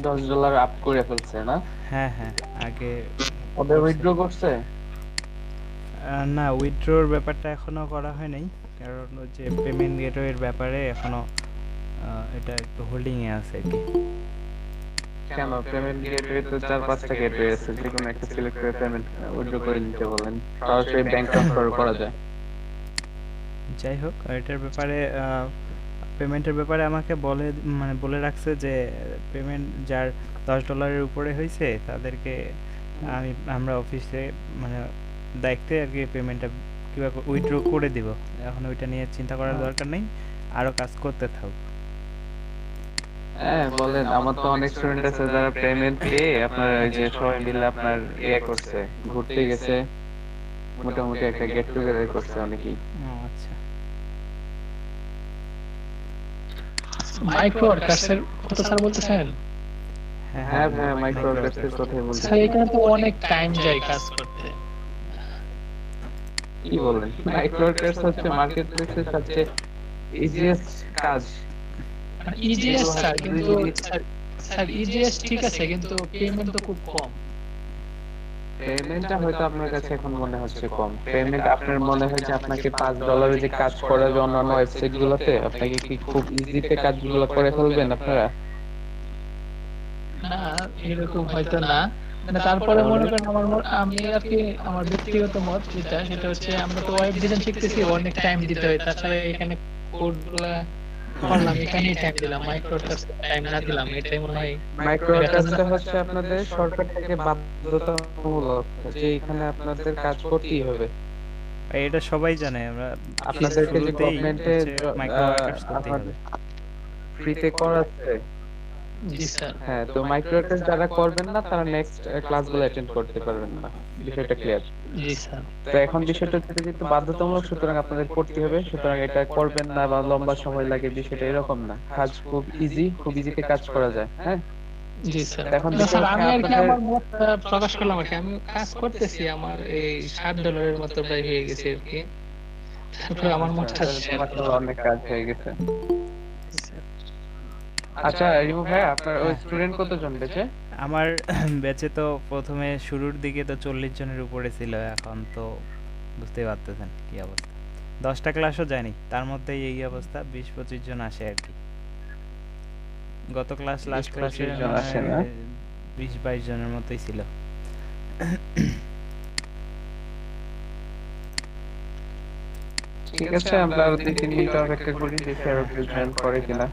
$10 up করে ফেলছে না? হ্যাঁ হ্যাঁ, আগে ওদের করছে। উইথড্র করছে? না, উইথড্রোর ব্যাপারটা এখনো করা হয় নাই, কারণ ওই যে পেমেন্ট গেটওয়ের ব্যাপারে এখনো এটা একটু হোল্ডিং এ আছে আর কি। কেন, পেমেন্ট গেটওয়ে তো 4-5টা গেটওয়ে আছে, যে কোনো একটা সিলেক্ট করে পেমেন্ট উইথড্র করে নিতে বলেন, সরাসরি ব্যাংক ট্রান্সফার করা যায়। যাই হোক, এটার ব্যাপারে পেমেন্টের ব্যাপারে আমাকে বলে রাখছে যে পেমেন্ট যার $10 উপরে হয়েছে তাদেরকে আমরা অফিসে মানে দায়িত্বে আর কি পেমেন্টটা কীভাবে উইথড্র করে দিব। এখন ওইটা নিয়ে চিন্তা করার দরকার নেই, আরও কাজ করতে থাকুক। হ্যাঁ বলেন, আমার তো অনেক স্টুডেন্ট আছে যারা পেমেন্ট পেয়ে আপনার ওই যে সবাই মিলে আপনার করছে, ঘুরতে গেছে, মোটামুটি একটা গেট টুগেদার করছে অনেকেই। ও আচ্ছা। মাইক্রো ওয়ার্কার্সের কথা স্যার বলতেছেন? হ্যাঁ হ্যাঁ হ্যাঁ, ভাই, মাইক্রো ওয়ার্কার্সের কথাই বলছি। স্যার এখানে তো অনেক টাইম যায় কাজ করতে। কি বলেন, মাইক্রো ওয়ার্কার্স হচ্ছে মার্কেট প্লেসের সবচেয়ে ইজিয়েস্ট কাজ। ইজিএস স্যার, কিন্তু স্যার ইজিএস ঠিক আছে, কিন্তু পেমেন্ট তো খুব কম। পেমেন্টটা হয়তো আপনার কাছে এখন মনে হচ্ছে কম, পেমেন্ট আপনার মনে হয় যে আপনাকে $5 যে কাজ করাবে অন্যান্য ওয়েবসাইট গুলোতে, আপনাকে কি খুব ইজিতে কাজগুলো করে ফেলবেন আপনারা? না, এরকম হয়তো না। মানে তারপরে মনে করেন আমি আর কি আমার ব্যক্তিগত মত যেটা, সেটা হচ্ছে আমরা তো ওয়েব ডিজাইন শিখতেছি, অনেক টাইম দিতে হয়। তাছাড়া এখানে কোড গুলা করলাম, এখানেই টাইম দিলাম, মাইক্রো টাইম না দিলাম, এটাই মনে হয় মাইক্রো better না। ওয়ার্কার্সটা হচ্ছে আপনাদের সরকার থেকে বাধ্যতামূলক, যে এখানে আপনাদের কাজ করতেই হবে। এটা সবাই জানে, আমরা আপনাদেরকে যে শুরুতেই গভর্নমেন্টে হচ্ছে মাইক্রো ওয়ার্কার্স করতেই আপনার হবে। ফ্রিতে করাচ্ছে। জি স্যার। হ্যাঁ, তো মাইক্রো ওয়ার্কার্স যারা করবেন না তারা নেক্সট ক্লাসগুলো অ্যাটেন্ড করতে পারবেন না, বিষয়টা ক্লিয়ার? জি স্যার। তো এখন বিষয়টা হচ্ছে যেহেতু বাধ্যতামূলক, সুতরাং আপনাদের করতে হবে, সুতরাং এটা করবেন না বা লম্বা সময় লাগে, বিষয়টা এরকম না, কাজ খুব ইজি, খুব ইজিতে কাজ করা যায়। হ্যাঁ, জি স্যার। তো এখন না বিষয় স্যার, হচ্ছে আমি আর কি আপনাদের আমার মতটা প্রকাশ করলাম আর কি। আমি কাজ করতেছি, আমার এই $60 মতো প্রায় হয়ে গেছে আর কি। তারপরে আমার আচ্ছা, মতটা তাহলে তো শেয়ার মাশাআল্লাহ করলাম। অনেক কাজ হয়ে গেছে। আচ্ছা রিমু ভাই, আপনার ওই হ্যাঁ, স্টুডেন্ট কতজন বেঁচে? আমার ব্যাচে তো প্রথমে শুরুর দিকে তো 40 জনের উপরে ছিল, এখন তো বুঝতেই পারতেছেন কি অবস্থা। 10টা ক্লাসও যায়নি, তার মধ্যেই এই অবস্থা, 20-25 জন আসে আর কি। গত ক্লাস লাস্ট ক্লাসে 20-25 জন মনে আসে হয় না? 20-22 জনের মতোই ছিল। ঠিক আছে, আমরা আরো 2-3 মিনিট অপেক্ষা করি, দেখি আরো কেউ জয়েন করে কিনা।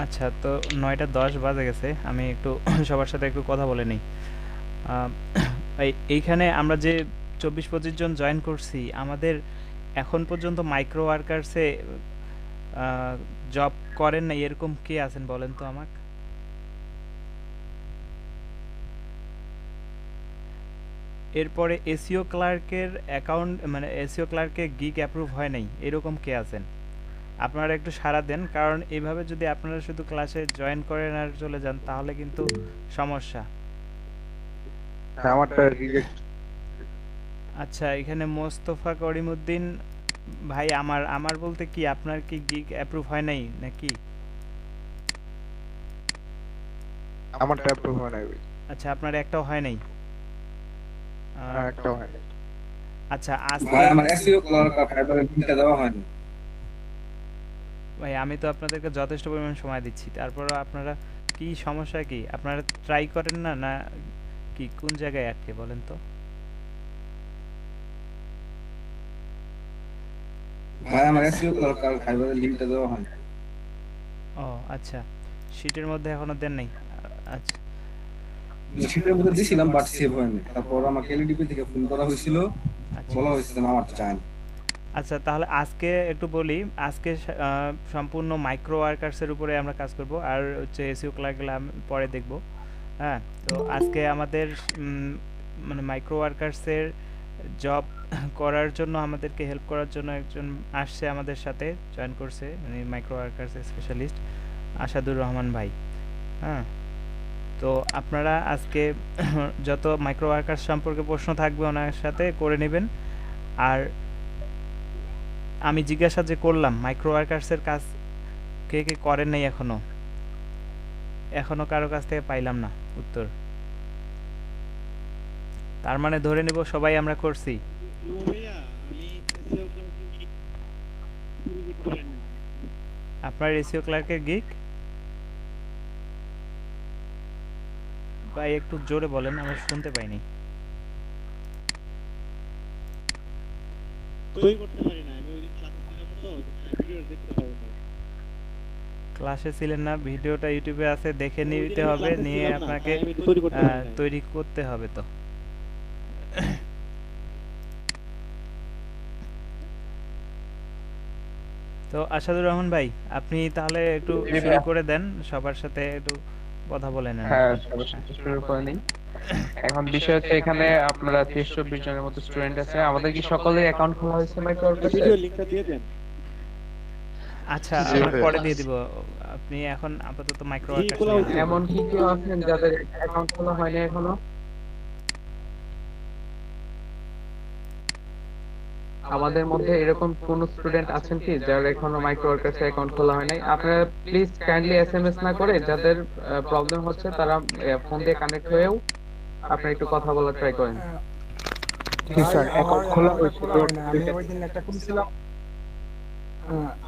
আচ্ছা, তো 9টা 10 বাজে গেছে, আমি একটু সবার সাথে একটু কথা বলে নিই। আহ, এইখানে আমরা যে 24-25 জন জয়েন করছি, আমাদের এখন পর্যন্ত মাইক্রো ওয়ার্কার্সে জব করেন না এরকম কে আছেন বলেন তো আমাকে। এরপরে এসিও ক্লার্কের অ্যাকাউন্ট মানে এসিও ক্লার্কের গিগ অ্যাপ্রুভ হয় নাই, এরকম কে আছেন? আপনারা একটু সাড়া দেন, কারণ এইভাবে যদি আপনারা শুধু ক্লাসে জয়েন করেন আর চলে যান তাহলে কিন্তু সমস্যা। আমারটা রিজেক্ট। আচ্ছা, এখানে মোস্তফা করিমউদ্দিন ভাই, আমার আমার বলতে কি, আপনার কি গিগ অ্যাপ্রুভ হয় নাই নাকি? আমারটা অ্যাপ্রুভ হয় নাই ভাই। আচ্ছা, আপনার একটাও হয় নাই। একটাও হয় নাই। আচ্ছা, আজকে ভাই আমার এসইও ক্লার্ক আর ফাইবারের লিংকটা দেওয়া হয়নি। ভাই আমি তো আপনাদেরকে যথেষ্ট পরিমাণ সময় দিচ্ছি, তারপরও আপনারা কি সমস্যা, কি আপনারা ট্রাই করেন না, না কি কোন জায়গায় আটকে বলেন তো? ভাই আমার এসইও ক্লার্ক আর ফাইবারের লিংকটা দেওয়া হয়নি। ও আচ্ছা, শীটের মধ্যে এখনো দেন নাই। আচ্ছা সেটার মধ্যে দিছিলাম বাট সেভ হয়নি। তারপর আমাকে এলডিপি থেকে ফোন করা হয়েছিল, আচ্ছা বলা হয়েছে যে আমার চাই না। আচ্ছা, তাহলে আজকে একটু বলি। আজকে সম্পূর্ণ মাইক্রো ওয়ার্কার্সের উপরে আমরা কাজ করব, আর হচ্ছে এসইও ক্লার্কগুলো আমি পরে দেখব। হ্যাঁ, তো আজকে আমাদের মানে মাইক্রো ওয়ার্কার্সের জব করার জন্য, আমাদেরকে হেল্প করার জন্য একজন আসছে আমাদের সাথে, জয়েন করছে, মানে micro workers specialist Asadur Rahman ভাই। হ্যাঁ, তো আপনারা আজকে যত মাইক্রো ওয়ার্কার্স সম্পর্কে প্রশ্ন থাকবে ওনার সাথে করে নেবেন। আর আমি জিজ্ঞাসা যে করলাম মাইক্রো ওয়ার্কার্সের কাজ কে কে করেন নাই এখনো কারো কাছ থেকে পাইলাম না উত্তর। তার মানে ধরে নেব সবাই আমরা করছি। আপনার এসইও ক্লার্কের গিগ ভাই একটু জোরে বলেন, আমরা শুনতে পাইনি। ক্লাসে ছিলেন না, ভিডিওটা ইউটিউবে আছে, দেখে নিতে হবে, নিয়ে আপনাকে তৈরি করতে হবে। তো তো আসাদুর রহমান ভাই, আপনি তাহলে একটু শুরু করে দেন, সবার সাথে একটু কথা বলে নেন। হ্যাঁ, সবার সাথে শুরু করে নিই। এখন বিষয় হচ্ছে এখানে আপনারা 30-24 জনের মতো স্টুডেন্ট আছে। আমাদের কি সকলের অ্যাকাউন্ট খোলা হয়েছে মাইক্রো ওয়ার্কার্সে? আচ্ছা, জি আমরা ভাই। পরে দিয়ে দিব। আপনি এখন আপাতত মাইক্রো ওয়ার্কার্স নিয়ে এমন কি কেউ আছেন যাদের অ্যাকাউন্ট খোলা হয়নি এখনো? আমাদের মধ্যে এরকম কোন স্টুডেন্ট আছেন কি যার এখনো মাইক্রো ওয়ার্কার্সে অ্যাকাউন্ট খোলা হয় নাই? আপনারা প্লিজ কাইন্ডলি এসএমএস না করে, যাদের প্রবলেম হচ্ছে তারা ফোন দিয়ে কানেক্ট হয়েও আপনারা একটু কথা বলার ট্রাই করেন। জি স্যার, অ্যাকাউন্ট খোলা হয়েছিল। আমি ওই দিন একটা খুলছিলাম,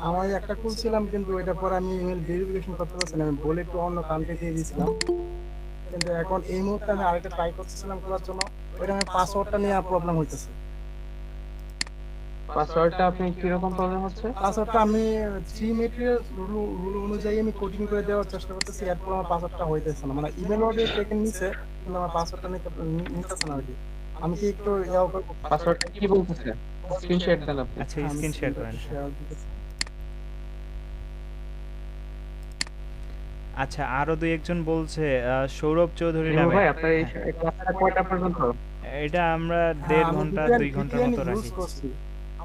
আমার একটা খুলছিলাম, কিন্তু ওইটা পরে আমি ইমেল ভেরিফিকেশন করতে পারছি না, আমি বলে একটু অন্য কান্ট্রি দিয়ে দিয়েছিলাম। কিন্তু এখন এই মুহূর্তে আমি আরেকটা ট্রাই করতেছিলাম খোলার জন্য, ওইটা আমি পাসওয়ার্ডটা নিয়ে প্রবলেম হইতেছে। পাসওয়ার্ডটা আপনি কি রকম প্রবলেম হচ্ছে? পাসওয়ার্ডটা আমি 3 মেটেরিয়াল রুল অনুযায়ী আমি কোডিং করে দেওয়ার চেষ্টা করতেছি, এরপর আমার পাসওয়ার্ডটা হইতেছে না। মানে ইমেল ওয়ার্ডে টেকেন নিছে, কিন্তু আমার পাসওয়ার্ডটা নিতেছে না আর কি। আমি কি একটু ইয়াও করব? পাসওয়ার্ডটা কি বলতেছে? স্ক্রিনশট দেন আপনি। আচ্ছা, স্ক্রিন শেয়ার করেন। আচ্ছা, আরো দুই একজন বলছে, সৌরভ চৌধুরী রিমু নামে। ভাই, আপনার এই ক্লাসটা কয়টা পর্যন্ত? এটা আমরা হ্যাঁ, 1.5 আমি ঘন্টা VPN 2 ঘন্টার মতো ইউজ রাখি। করছি।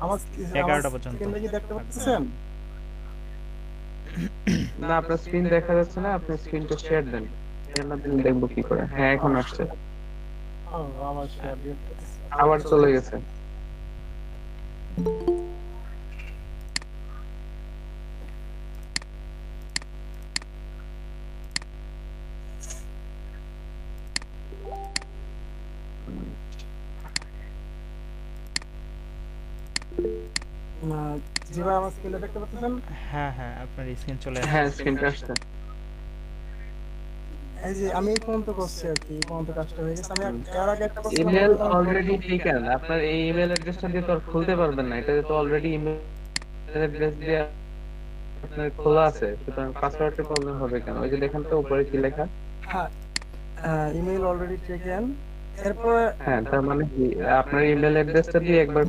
আমার 11টা পর্যন্ত। স্ক্রিনটা কি দেখতে পাচ্ছেন? না, আপনার স্ক্রিন দেখা যাচ্ছে না, আপনি স্ক্রিনটা শেয়ার দেন। শেয়ার না দিলে দেখবো কি করে। হ্যাঁ, এখন আসছে। আমার শেয়ার দিয়ে আবার চলে গেছে। জি ভাই, আমার স্ক্রিনটা দেখতে পাচ্ছেন? হ্যাঁ হ্যাঁ, আপনার স্ক্রিন চলে আসছে। হ্যাঁ, স্ক্রিনটা আসছে। এই যে আমি এই পর্যন্ত করছি আর কি, এই পর্যন্ত কাজটা হয়ে গেছে। আমি এর আগে একটা করছিলাম, ইমেল অলরেডি টেকেন। আপনার এই ইমেল অ্যাড্রেসটা দিয়ে তো আর খুলতে পারবেন না, এটা তো অলরেডি ইমেল অ্যাড্রেস দিয়ে আপনার খোলা আছে, সুতরাং পাসওয়ার্ডের প্রবলেম হবে কেন? ওই যে দেখেন তো উপরে কি লেখা? হ্যাঁ, ইমেল অলরেডি টেকেন। এরপরে হ্যাঁ, তার মানে কি আপনার ইমেল অ্যাড্রেসটা দিয়ে একবার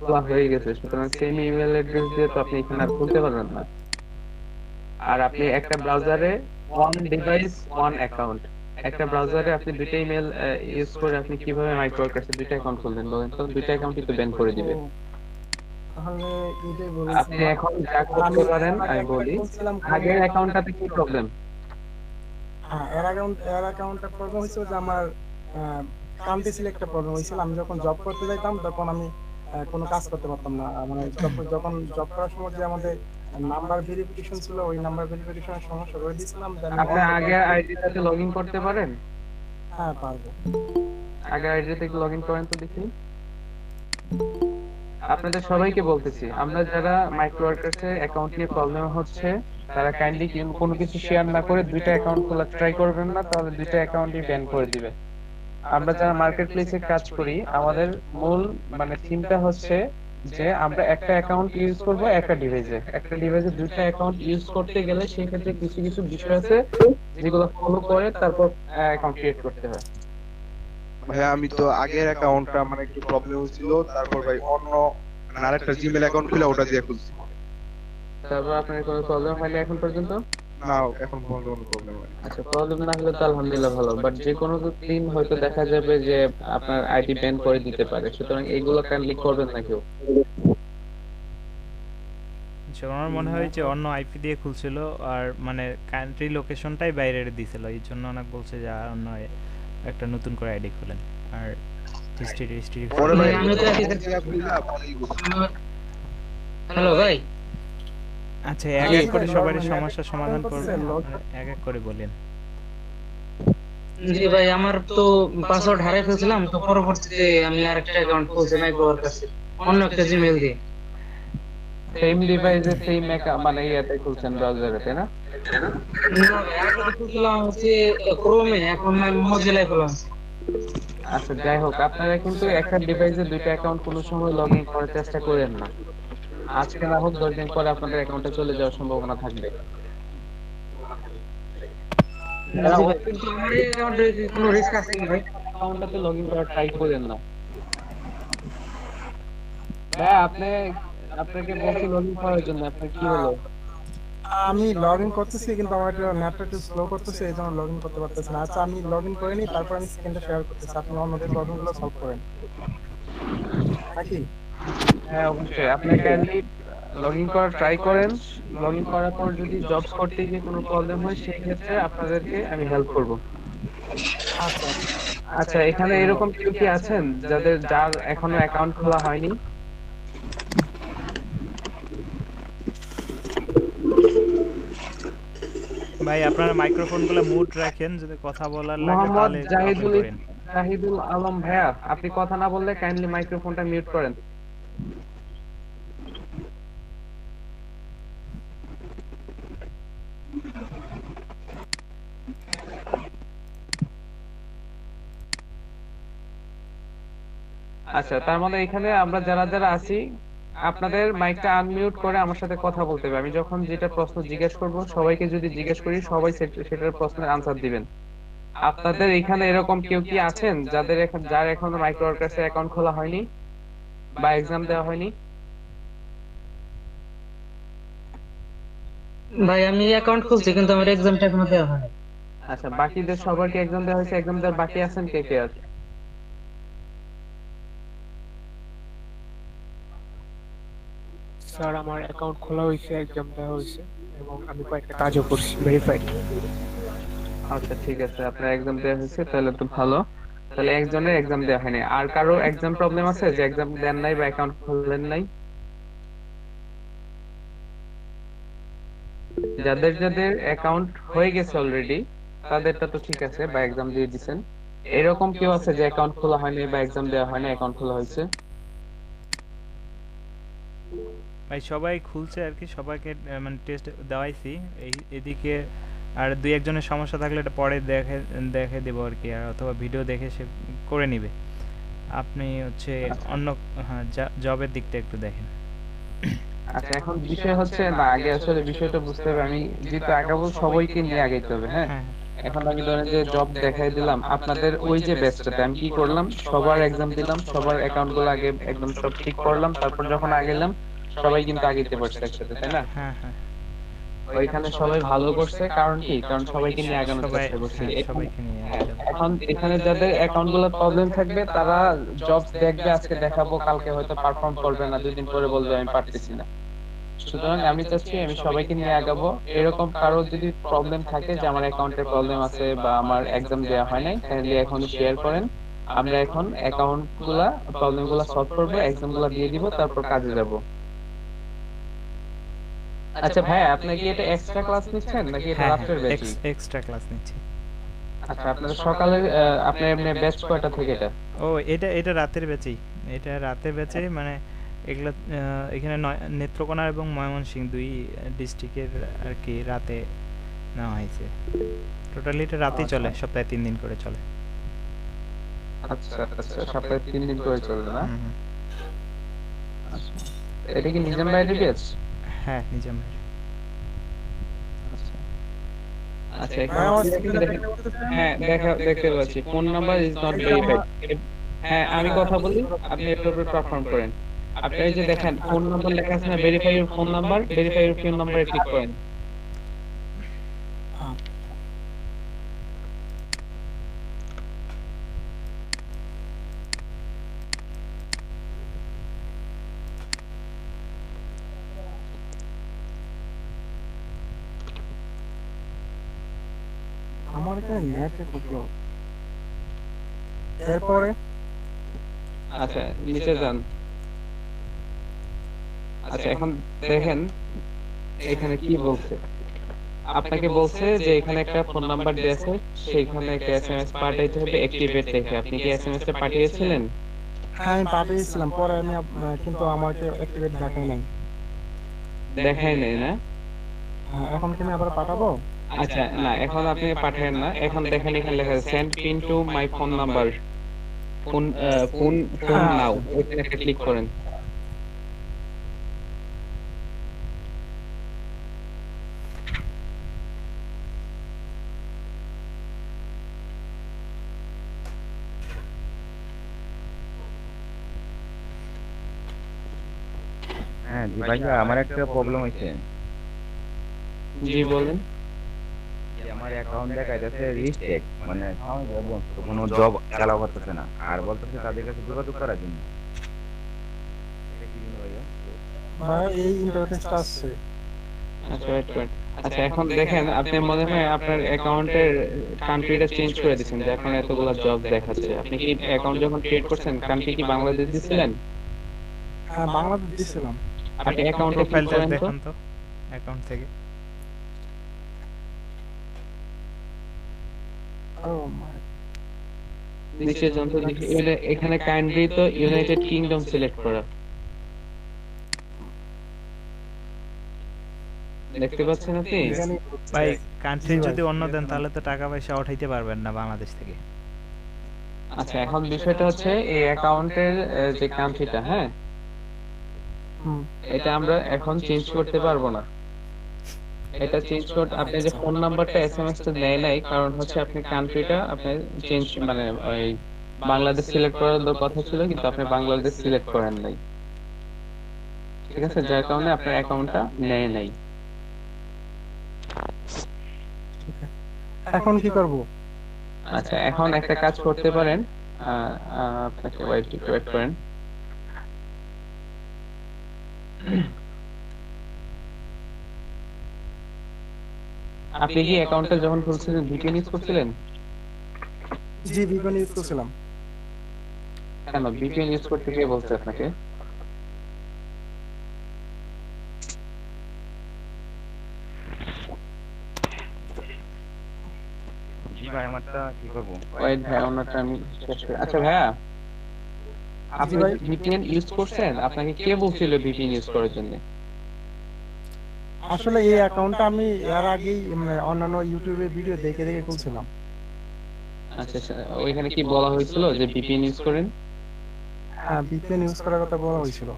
খোলা হয়ে গেছে, সুতরাং সেম ইমেল অ্যাড্রেস দিয়ে তো আপনি এখানে আর খুলতে পারবেন না। আর আপনি একটা ব্রাউজারে ওয়ান ডিভাইস ওয়ান অ্যাকাউন্ট, একটা ব্রাউজারে আপনি দুইটা ইমেল ইউজ করে আপনি কিভাবে মাইক্রো ওয়ার্কার্সে দুইটা অ্যাকাউন্ট খুলবেন বলেন তো? দুইটা অ্যাকাউন্টই তো ব্যান করে দিবে। তাহলে এটাই আপনি বলেছিলাম। এখন যা করতে পারেন আমি বলি, আগের অ্যাকাউন্টটাতে কি প্রবলেম? হ্যাঁ, এর অ্যাকাউন্টটা প্রবলেম হয়েছিল যে আমার কান্ট্রি সিলেক্টে প্রবলেম হয়েছিল। আমি যখন জব করতে যাইতাম তখন আমি কোনো কাজ করতে পারতাম না। মানে যখন জব করার সময় যে আমাদের নাম্বার ভেরিফিকেশন ছিল, ওই নাম্বার ভেরিফিকেশনের সমস্যা করে দিয়েছিলাম। আপনি আগের আইডিটাতে লগইন করতে পারেন? হ্যাঁ, পারবো। আগের আইডিতে একটু লগইন করেন তো দেখি। আপনাদের সবাইকে বলতেছি, আমরা যারা মাইক্রো ওয়ার্কার্সে অ্যাকাউন্ট নিয়ে প্রবলেম হচ্ছে তারা কাইন্ডলি কোনো কিছু শেয়ার না করে দুইটা অ্যাকাউন্ট খোলা ট্রাই করবেন না, তাহলে দুইটা অ্যাকাউন্টই ব্যান করে দিবে। আমরা যারা মার্কেট প্লেসে কাজ করি, আমাদের মূল মানে থিমটা হচ্ছে যে আমরা একটা অ্যাকাউন্ট ইউজ করব একটা ডিভাইসে দুইটা অ্যাকাউন্ট ইউজ করতে গেলে সেই ক্ষেত্রে কিছু কিছু বিষয় আছে যেগুলো ফলো করে তারপর অ্যাকাউন্ট ক্রিয়েট করতে হয়। ভাই আমি তো আগের অ্যাকাউন্টটা মানে একটু প্রবলেম হচ্ছিল, তারপর ভাই অন্য আরেকটা জিমেল অ্যাকাউন্ট খুলে ওটা দিয়ে খুলছি। তারপর আপনার কোনো প্রবলেম হয়নি এখন পর্যন্ত? না, এখন পর্যন্ত কোনো প্রবলেম হয়নি। আচ্ছা, প্রবলেম না হলে তো আলহামদুলিল্লাহ ভালো, বাট যে কোনো দিন হয়তো দেখা যাবে যে আপনার আইডি ব্যান করে দিতে পারে, সুতরাং এগুলো কাইন্ডলি করবেন না কেউ। আচ্ছা, আমার মনে হয় যে অন্য আইপি দিয়ে খুলছিল আর মানে কান্ট্রি লোকেশনটাই বাইরে দিছিল, এই জন্য অনেক বলছে যে আর অন্য একটা নতুন করে আইডি খুলেন আর হিস্ট্রি পরে ভাই আমি তো হ্যালো ভাই, আচ্ছা এক এক করে সবারই সমস্যার সমাধান করবেন, এক এক করে বলেন। জি ভাই আমার তো পাসওয়ার্ড হারিয়ে ফেলছিলাম, তো পরবর্তীতে আমি আরেকটা অ্যাকাউন্ট খুলছি মাইক্রোওয়ার্ক কাছে অন্য একটা জিমেইল দিয়ে। সেম ডিভাইসে সেম মানে ইয়াতে খুলছেন ব্রাউজারে, তাই না? না ভাই, আগে তো খুলছিলাম হচ্ছে ক্রোমে, এখন আমি মোজিলায় খুললাম। আচ্ছা, যাই হোক, আপনারা কিন্তু একটা ডিভাইসে দুইটা অ্যাকাউন্ট কোনো সময় লগ ইন করার চেষ্টা করেন না। আজকে না হোক 10 দিন পরে আপনাদের অ্যাকাউন্টে চলে যাওয়ার সম্ভাবনা থাকবে। জি ভাই, কিন্তু আমার এই অ্যাকাউন্টে কি কোনো রিস্ক আছে কি ভাই? অ্যাকাউন্টটাতে লগ ইন করার ট্রাই করেন না ভাই। আপনাকে বলছি লগ ইন করার জন্য, আপনার কি হলো? আমি লগ ইন করতেছি কিন্তু আমার নেটটা একটু স্লো করতেছে, এই জন্য লগ ইন করতে পারতেছি না। আচ্ছা, আমি লগ ইন করে নিই, তারপর আমি স্ক্রিনটা শেয়ার করতেছি, আপনি অন্যদের প্রবলেমগুলো সলভ করেন নাকি? হ্যাঁ, অবশ্যই আপনি কাইন্ডলি লগ ইন করার ট্রাই করেন। লগ ইন করার পর যদি জবস করতে গিয়ে কোনো প্রবলেম হয়, সেই ক্ষেত্রে আপনাদেরকে আমি হেল্প করব। আচ্ছা আচ্ছা, এখানে এরকম কেউ কি আছেন যার এখনো অ্যাকাউন্ট খোলা হয়নি? ভাই আপনারা মাইক্রোফোনগুলো মিউট রাখেন, যদি কথা বলার লাগে মোহাম্মদ তাহলে ওপেন করেন। জাহিদুল আলম ভাইয়া, আপনি কথা না বললে কাইন্ডলি মাইক্রোফোনটা মিউট করেন। আচ্ছা, তার মানে এখানে আমরা যারা যারা আছি, আপনাদের মাইকটা আনমিউট করে আমার সাথে কথা বলতে হবে। আমি যখন যেটা প্রশ্ন জিজ্ঞেস করব, সবাইকে যদি জিজ্ঞেস করি, সবাই সেটার প্রশ্নের আনসার দিবেন। আপনাদের এখানে এরকম কেউ কি আছেন যার এখনো মাইক্রোওয়ার্কার্স অ্যাকাউন্ট খোলা হয়নি বা এক্সাম দেওয়া হয়নি? ভাই আমি অ্যাকাউন্ট খুলছি কিন্তু আমার এক্সামটা এখনো দেওয়া হয়নি। আচ্ছা, বাকিদের সবার কি এক্সাম দেওয়া হয়েছে? এক্সাম দেওয়ার বাকি আছেন কে কে আছে? স্যার আমার অ্যাকাউন্ট খোলা হয়েছে, এক্সাম দেওয়া হয়েছে এবং আমি কয়েকটা কাজও করছি, ভেরিফাইড। আচ্ছা, ঠিক আছে, আপনার এক্সাম দেওয়া হয়েছে, তাহলে তো ভালো। তাহলে একজনের এক্সাম দেওয়া হয়নি, আর কারো এক্সাম প্রবলেম আছে যে এক্সাম দেন নাই বা অ্যাকাউন্ট খুললেন নাই? যাদের যাদের অ্যাকাউন্ট হয়ে গেছে অলরেডি, তাদেরটা তো ঠিক আছে বা এক্সাম দিয়ে দিবেন। এরকম কেউ আছে যে অ্যাকাউন্ট খোলা হয়নি বা এক্সাম দেওয়া হয়নি, অ্যাকাউন্ট খোলা হয়েছে? ভাই সবাই খুলছে আর কি, সবাইকে মানে টেস্ট দেওয়াইছি। এদিকে আর দুই একজনের সমস্যা থাকলে এটা পরে দেখে দেবো আর কি, আর অথবা ভিডিও দেখে সে করে নিবে। আপনি হচ্ছে অন্য হ্যাঁ জবের দিকটা একটু দেখেন। আচ্ছা, এখন বিষয় হচ্ছে না, আগে আসলে বিষয়টা বুঝতে হবে। আমি যেহেতু আগাবো, সবাইকে নিয়ে আগাইতে হবে। হ্যাঁ, হ্যাঁ এখন আমি ধরেন যে জব দেখাই দিলাম আপনাদের ওই যে ব্যাচটাতে, আমি কি করলাম, সবার এক্সাম দিলাম, সবার অ্যাকাউন্ট গুলো আগে একদম সব ঠিক করলাম, তারপর যখন আগেলাম সবাই কিন্তু আগাইতে পারছে একসাথে, তাই না? হ্যাঁ হ্যাঁ ওইখানে সবাই ভালো করছে, কারণ কি, কারণ সবাইকে নিয়ে আগানোর সবাই চেষ্টা করছি। হ্যাঁ সবাইকে নিয়ে হ্যাঁ, এখন এখানে যাদের অ্যাকাউন্ট গুলো প্রবলেম থাকবে, তারা জবস দেখবে, আজকে দেখাবো, কালকে হয়তো পারফর্ম করবে না, 2 দিন পরে বলবে আমি পারতেছি না। সুতরাং আমি চাচ্ছি আমি সবাইকে নিয়ে আগাবো। এরকম কারো যদি প্রবলেম থাকে যে আমার অ্যাকাউন্টে প্রবলেম আছে বা আমার এক্সাম দেওয়া হয় নাই, তাহলে এখনই শেয়ার করেন। আমরা এখন অ্যাকাউন্ট গুলা প্রবলেম গুলা সলভ করবো, এক্সাম গুলা দিয়ে দিব, তারপর কাজে যাব। আচ্ছা ভাই, আপনি কি এটা এক্সট্রা ক্লাস নিচ্ছেন নাকি এটা হ্যাঁ রাতের ব্যাচই? এক্সট্রা ক্লাস নিচ্ছি। আচ্ছা, আপনাদের সকালে আপনার এমনি ব্যাচ কয়টা থেকে এটা? ও এটা রাতের ব্যাচেই, এটা রাতের ব্যাচে মানে এগুলা এখানে নেত্রকোনা এবং ময়মনসিংহ দুই ডিস্ট্রিক্টের আর কি রাতে নেওয়া হয়েছে। টোটালি এটা রাতেই চলে, সপ্তাহে 3 দিন করে চলে। আচ্ছা আচ্ছা, সপ্তাহে 3 দিন করে চলবে না? আচ্ছা, এটা কি নিজাম ভাইয়ের ব্যাচ? হ্যাঁ নিজাম ভাই। আচ্ছা, হ্যাঁ দেখতে পাচ্ছি, phone number is not verified. হ্যাঁ, আমি কথা বলি, আপনি এটার উপর পারফর্ম করেন। আপনি এই যে দেখেন ফোন নাম্বার লেখা আছে না, verify your phone number, verify your phone নাম্বারে ক্লিক করেন। আমার এখানে নেট ঢুকলো, এরপরে আচ্ছা নিচে যান। আচ্ছা এখন দেখেন এখানে কি বলছে। আপনাকে বলছে যে এখানে একটা ফোন নাম্বার দেয়া আছে, সেখানে একটা এসএমএস পাঠাইতে হবে অ্যাক্টিভেট দেখে। আপনি কি এসএমএস টা পাঠিয়েছিলেন? হ্যাঁ আমি পাঠিয়েছিলাম, পরে আমি কিন্তু আমাকে অ্যাক্টিভেট দেখাই নাই। দেখাই নাই না? হ্যাঁ, এখন কি আমি আবার পাঠাবো? আচ্ছা না, এখন আপনি পাঠাবেন না। এখন দেখেন এখানে লেখা আছে send pin to my phone number, phone phone phone হ্যাঁ, নাও, ওখানে একটা ক্লিক করেন। হ্যাঁ জি ভাইয়া, আমার একটা প্রবলেম হয়েছে। জি বলেন। যে আমার অ্যাকাউন্ট দেখাইতেছে রিস্টেক, মানে কোনো জব অ্যালাউ করতেছে না, আর বলতেছে তাদের কাছে যোগাযোগ করার জন্য। এটা কি জন্য ভাইয়া? ভাই এই ইন্টারফেসটা আসছে। আচ্ছা ওয়েট করেন। আচ্ছা এখন দেখেন আপনি মনে হয় আপনার অ্যাকাউন্টের কান্ট্রিটা চেঞ্জ করে দিয়েছেন, যে এখন এতগুলো জব দেখাচ্ছে। আপনি কি অ্যাকাউন্ট যখন ক্রিয়েট করছেন কান্ট্রি কি বাংলাদেশ দিয়েছিলেন? হ্যাঁ বাংলাদেশ দিয়েছিলাম। আপনি অ্যাকাউন্টে ক্লিক প্রোফাইলটা করেন তো। দেখান তো অ্যাকাউন্ট থেকে। ও মাই, নিচে যান তো দেখি এখানে কান্ট্রি তো ইউনাইটেড কিংডম সিলেক্ট করা, দেখতে পাচ্ছেন আপনি? এখানে ভাই কান্ট্রি জি ভাই, যদি অন্য দেন তাহলে তো টাকা পয়সা উঠাইতে পারবেন না বাংলাদেশ থেকে। আচ্ছা এখন বিষয়টা হচ্ছে এই অ্যাকাউন্টের যে কান্ট্রিটা, হ্যাঁ হুম, এটা আমরা এখন চেঞ্জ করতে পারবো না। এটা চেঞ্জ করতে আপনি যে ফোন নাম্বারটা এসএমএস টা দেয় নাই, কারণ হচ্ছে আপনি কান্ট্রিটা আপনি চেঞ্জ মানে ওই বাংলাদেশ সিলেক্ট করার কথা ছিল, কিন্তু আপনি বাংলাদেশ সিলেক্ট করেন নাই, ঠিক আছে, যার কারণে আপনার অ্যাকাউন্টটা নেয় নাই। এখন কি করব? আচ্ছা এখন একটা কাজ করতে পারেন, আপনাকে ওয়েট করেন। আপনি কি অ্যাকাউন্টটা যখন খুলছিলেন ভিপিএন ইউজ করছিলেন? জি বিকন ইউজ করছিলাম। কেন ভিপিএন ইউজ করতে কে বলছে আপনাকে? জি ভাই, আমারটা কি করবো? ওয়েট ভাই ওনারটা আমি শেষ করি। আচ্ছা ভাইয়া আপনি ভাই। ভিপিএন ইউজ করছেন, আপনাকে কে বলছিল ভিপিএন ইউজ করার জন্য? আসলে এই অ্যাকাউন্টটা আমি এর আগেই মানে অন্যান্য ইউটিউবে ভিডিও দেখে দেখে খুলছিলাম। আচ্ছা আচ্ছা, ওইখানে কি বলা হয়েছিল যে ভিপিএন ইউজ করেন? হ্যাঁ ভিপিএন ইউজ করার কথা বলা হয়েছিল।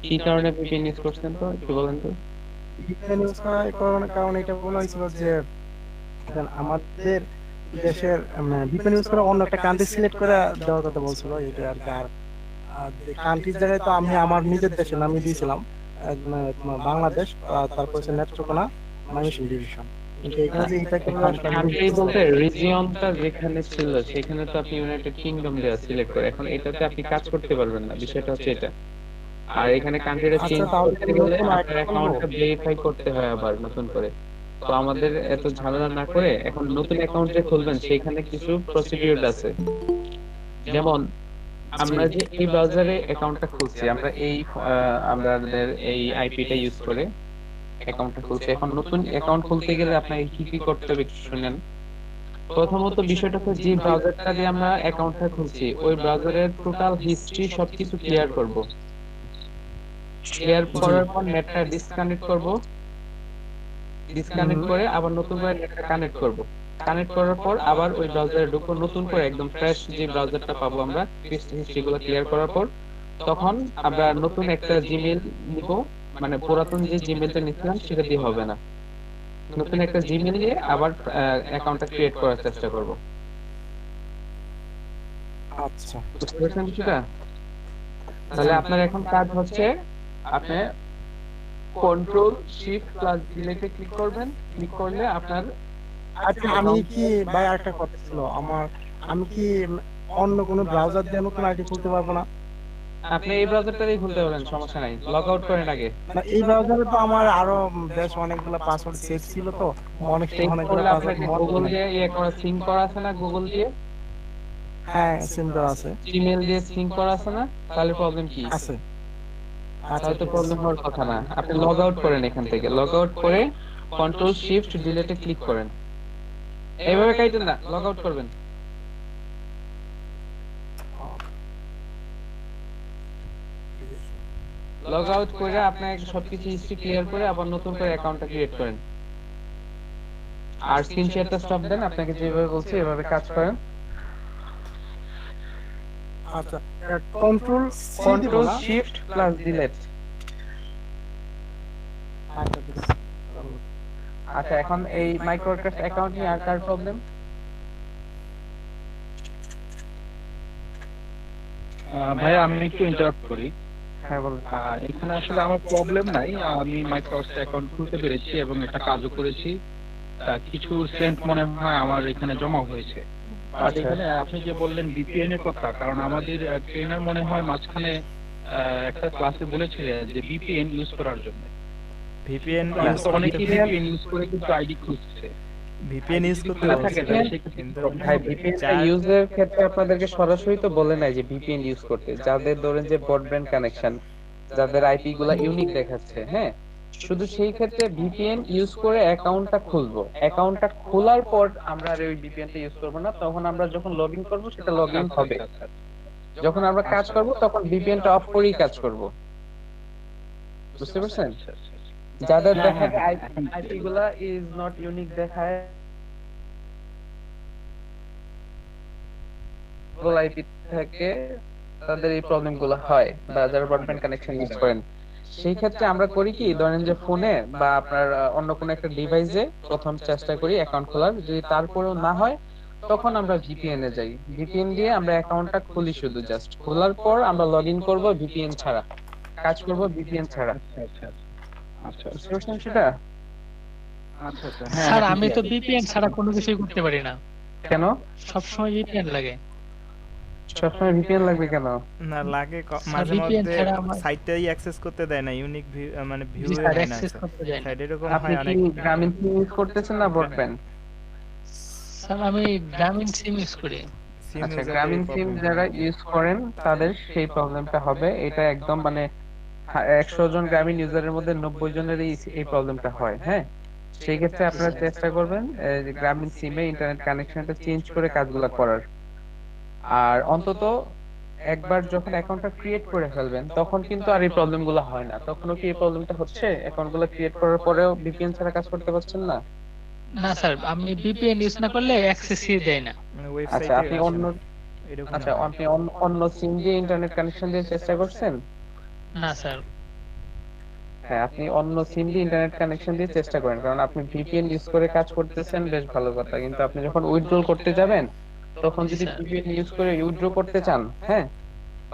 কি কারণে ভিপিএন ইউজ করছেন তো একটু বলেন তো। ভিপিএন ইউজ করার কারণে এটা বলা হয়েছিল যে দেখেন, আমাদের দেশের ভিপিএন ইউজ করে অন্য একটা কান্ট্রি সিলেক্ট করে দেওয়ার কথা বলছিল, এটা আর কি। আর কান্ট্রির জায়গায় তো আমি আমার নিজের দেশের নামই দিয়েছিলাম, তোমার বাংলাদেশ, তারপর হচ্ছে নেত্রকোনা ময়মনসিংহ ডিভিশন। কিন্তু এখানে যে এটা করে এখন কান্ট্রি বলতে রিজিয়নটা যেখানে ছিল সেখানে তো আপনি ইউনাইটেড কিংডম দেয়া সিলেক্ট করে, এখন এটাতে আপনি কাজ করতে পারবেন না, বিষয়টা হচ্ছে এটা। আর এখানে কান্ট্রিটা আচ্ছা, চেঞ্জ তাহলে করতে কি গেলে নতুন আপনার আইডি করবো? অ্যাকাউন্টটা ভেরিফাই করতে হয় আবার নতুন করে। তো আমাদের এত ঝামেলা না করে এখন নতুন অ্যাকাউন্ট যে খুলবেন সেখানে কিছু প্রসিডিউর আছে। যেমন আমরা যে এই ব্রাউজারে অ্যাকাউন্টটা খুলছি, আমরা এই আমাদের এই আইপিটা ইউজ করে অ্যাকাউন্টটা খুলছি। এখন নতুন অ্যাকাউন্ট খুলতে গেলে আপনাকে কি কি করতে হবে একটু শুনেন। প্রথমত বিষয়টা হচ্ছে যে ব্রাউজারটা দিয়ে আমরা অ্যাকাউন্টটা খুলছি ওই ব্রাউজারের টোটাল হিস্ট্রি সবকিছু ক্লিয়ার করব। ক্লিয়ার করার পর নেটটা ডিসকানেক্ট করব, ডিসকানেক্ট করে আবার নতুন করে নেটটা কানেক্ট করব। কানেক্ট করার পর আবার ওই ব্রাউজারে ঢুকবো, নতুন করে একদম ফ্রেশ যে ব্রাউজারটা পাবো আমরা হিস্ট্রিগুলো ক্লিয়ার করার পর, তখন আমরা নতুন একটা জিমেইল নিব। মানে পুরাতন যে জিমেইলটা নিছিলাম সেটা দিয়ে হবে না, নতুন একটা জিমেইল দিয়ে আবার অ্যাকাউন্টটা ক্রিয়েট করার চেষ্টা করব। আচ্ছা বুঝতে পারছেন বিষয়টা? তাহলে আপনার এখন কাজ হচ্ছে আপনি কন্ট্রোল শিফট প্লাস ডিলেটে ক্লিক করবেন, ক্লিক করলে আপনার আচ্ছা আমি কি ভাই আরেকটা কথা ছিল আমার, আমি কি অন্য কোনো ব্রাউজার দিয়ে নতুন আইডি খুলতে পারবো না? আপনি এই ব্রাউজারটাই খুলতে পারেন, সমস্যা নাই, লগ আউট করেন আগে। না এই ব্রাউজারে তো আমার আরো বেশ অনেকগুলো পাসওয়ার্ড সেভ ছিল, তো অনেকগুলো পাসওয়ার্ড গুগল দিয়ে ইয়ে করা সিঙ্ক করা আছে না, গুগল দিয়ে হ্যাঁ সিম দেওয়া আছে, জিমেইল দিয়ে সিঙ্ক করা আছে না, তাহলে প্রবলেম কি আছে। তাহলে তো প্রবলেম হওয়ার কথা না। আপনি লগ আউট করেন, এখান থেকে লগ আউট করে কন্ট্রোল শিফট ডিলেটে ক্লিক করেন, এইভাবে কাইতেন না, লগ আউট করবেন। লগ আউট করে আপনাকে সবকিছু হিস্ট্রি ক্লিয়ার করে আবার নতুন করে অ্যাকাউন্টটা ক্রিয়েট করেন, আর স্ক্রিন শেয়ারটা স্টপ দেন। আপনাকে যেভাবে বলছি এভাবে কাজ করেন। আচ্ছা control control shift plus delete. আচ্ছা এখন এই মাইক্রোওয়ার্কার্স অ্যাকাউন্ট নিয়ে আর কার প্রবলেম? ভাইয়া আমি একটু ইন্টারাপ্ট করি। হ্যাঁ বলুন। এখানে আসলে আমার প্রবলেম নাই, আমি মাইক্রোসফট অ্যাকাউন্ট খুলতে পেরেছি এবং এটা কাজও করেছি। কিছু সেন্ট মনে হয় আমার এখানে জমা হয়েছে। আর এখানে আপনি যে বললেন ভিপিএন এর কথা, কারণ আমাদের ট্রেনার মনে হয় মাঝখানে একটা ক্লাসে বলেছিলেন যে ভিপিএন ইউজ করার জন্য। ভিপিএন অনেকেই ভিপিএন ইউজ করে কিন্তু আইডি খুঁজছে। ভিপিএন ইউজ করতে ভাই ভিপিএন ইউজের ক্ষেত্রে আপনাদেরকে সরাসরি তো বলে নাই যে ভিপিএন ইউজ করতে। যাদের ধরেন যে ব্রডব্যান্ড কানেকশন, যাদের আইপি গুলা ইউনিক দেখাচ্ছে, হ্যাঁ, শুধু সেই ক্ষেত্রে ভিপিএন ইউজ করে অ্যাকাউন্টটা খুলবো। অ্যাকাউন্টটা খোলার পর আমরা আর ওই ভিপিএনটা ইউজ করব না, তখন আমরা যখন লগইন করব সেটা লগইন হবে। যখন আমরা কাজ করব তখন ভিপিএনটা অফ করেই কাজ করব। বুঝতে পারছেন? যাদের দেখা যায় আইপি গুলা ইজ নট ইউনিক দেখায়, আইপি থেকে তাদের এই প্রবলেম গুলো হয়, বা যারা ব্রডব্যান্ড কানেকশন ইউজ করেন, সেই ক্ষেত্রে আমরা করি কি, ধরেন যে ফোনে বা আপনার অন্য কোনো একটা ডিভাইসে প্রথম চেষ্টা করি অ্যাকাউন্ট খোলার। যদি তারপরেও না হয় তখন আমরা ভিপিএন এ যাই, ভিপিএন দিয়ে আমরা অ্যাকাউন্টটা খুলি। শুধু জাস্ট খোলার পর আমরা লগইন করব ভিপিএন ছাড়া, কাজ করব ভিপিএন ছাড়া। আচ্ছা বুঝতে পারছেন সেটা? আচ্ছা আচ্ছা স্যার আমি তো ভিপিএন ছাড়া কোনো কিছুই করতে পারি না। কেন? সবসময় ভিপিএন লাগে। সবসময় ভিপিএন লাগবে কেন? না লাগে, মাঝে মধ্যে সাইটটাই অ্যাক্সেস করতে দেয় না, ইউনিক মানে ভিউ হয় না সাইট, এরকম হয় অনেক। আপনি গ্রামীণ সিম ইউজ করতেছেন না ব্রডব্যান্ড? স্যার আমি গ্রামীণ সিম ইউজ করি। আচ্ছা গ্রামীণ সিম যারা ইউজ করেন তাদের সেই প্রবলেমটা হবে। এটা একদম মানে 100 জন গ্রামীণ ইউজারের মধ্যে 90 জনেরই এই প্রবলেমটা হয়। হ্যাঁ, সেই ক্ষেত্রে আপনারা চেষ্টা করবেন গ্রামীণ সিমে ইন্টারনেট কানেকশনটা চেঞ্জ করে কাজগুলো করার। আর অন্তত একবার যখন অ্যাকাউন্টটা ক্রিয়েট করে ফেলবেন তখন কিন্তু আর এই প্রবলেমগুলো হয় না। তখনও কি এই প্রবলেমটা হচ্ছে? অ্যাকাউন্টগুলো ক্রিয়েট করার পরেও ভিপিএন ছাড়া কাজ করতে পারছেন না? না স্যার, আমি ভিপিএন ইউজ না করলে অ্যাক্সেসই দেয় না। আচ্ছা আপনি অন্য সিম দিয়ে ইন্টারনেট কানেকশন দিয়ে চেষ্টা করছেন? না স্যার। হ্যাঁ, আপনি অন্য সিম দিয়ে ইন্টারনেট কানেকশন দিয়ে চেষ্টা করেন, কারণ আপনি ভিপিএন ইউজ করে কাজ করতেছেন, বেশ ভালো কথা। কিন্তু আপনি যখন উইথড্র করতে যাবেন তখন যদি ভিপিএন ইউজ করে উইথড্র করতে চান, হ্যাঁ,